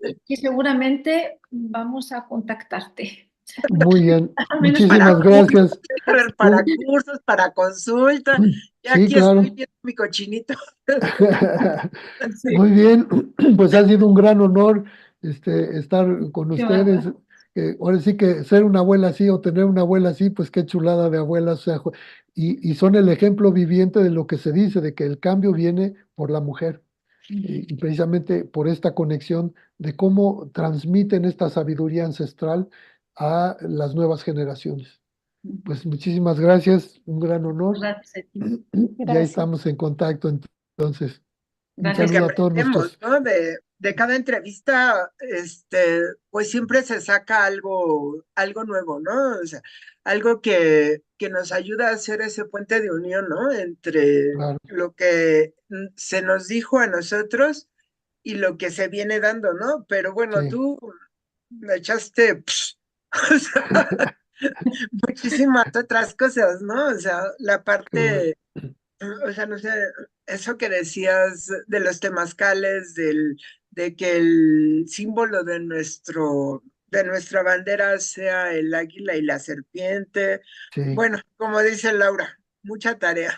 y que seguramente vamos a contactarte. muy bien, Al menos muchísimas Para cursos, gracias. para cursos, para consulta. Y Sí, aquí estoy claro. viendo mi cochinito. Sí, Muy bien, pues ha sido un gran honor estar con muchísimas ustedes. gracias. Ahora sí que ser una abuela así o tener una abuela así, pues qué chulada de abuelas. O sea, y son el ejemplo viviente de lo que se dice, de que el cambio viene por la mujer. Y precisamente por esta conexión de cómo transmiten esta sabiduría ancestral a las nuevas generaciones. Pues muchísimas gracias, un gran honor. Gracias a ti. Ya Gracias. estamos en contacto entonces. Un Gracias. que saludo a todos aprendemos, nuestros. ¿no? De cada entrevista, pues siempre se saca algo nuevo, ¿no? O sea, algo que nos ayuda a hacer ese puente de unión, ¿no? Entre Claro, lo que se nos dijo a nosotros y lo que se viene dando, ¿no? Pero bueno, sí, tú me echaste, o sea, muchísimas otras cosas, ¿no? O sea, la qué bueno. parte, o sea, no sé, eso que decías de los temazcales, de que el símbolo de nuestra bandera sea el águila y la serpiente. Sí. Bueno, como dice Laura, mucha tarea.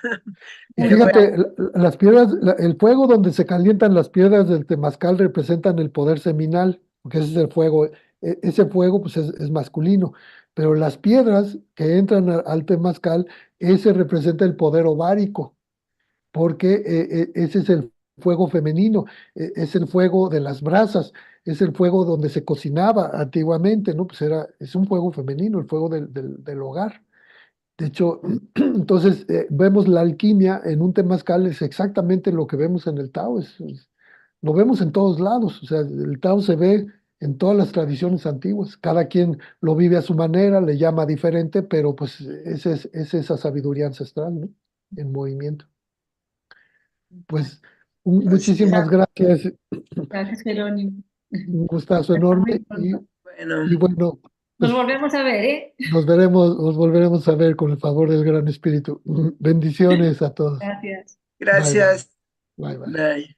Y Pero bueno, fíjate, las piedras, el fuego donde se calientan las piedras del temazcal representan el poder seminal, porque ese es el fuego. Ese fuego pues es masculino, pero las piedras que entran al temazcal, ese representa el poder ovárico, porque ese es el fuego femenino, es el fuego de las brasas, es el fuego donde se cocinaba antiguamente, ¿no? Pues es un fuego femenino, el fuego del hogar. De hecho, entonces vemos la alquimia en un temazcal, es exactamente lo que vemos en el Tao, lo vemos en todos lados, o sea, el Tao se ve en todas las tradiciones antiguas, cada quien lo vive a su manera, le llama diferente, pero pues es esa sabiduría ancestral, ¿no? En movimiento. Pues así es. muchísimas gracias, Gracias, Jerónimo. un gustazo Hasta muy enorme pronto. Bueno, y bueno, Nos pues volvemos a ver, ¿eh? nos volveremos a ver con el favor del Gran Espíritu. Bendiciones a todos. Gracias. Bye, bye, gracias. bye, bye. Bye.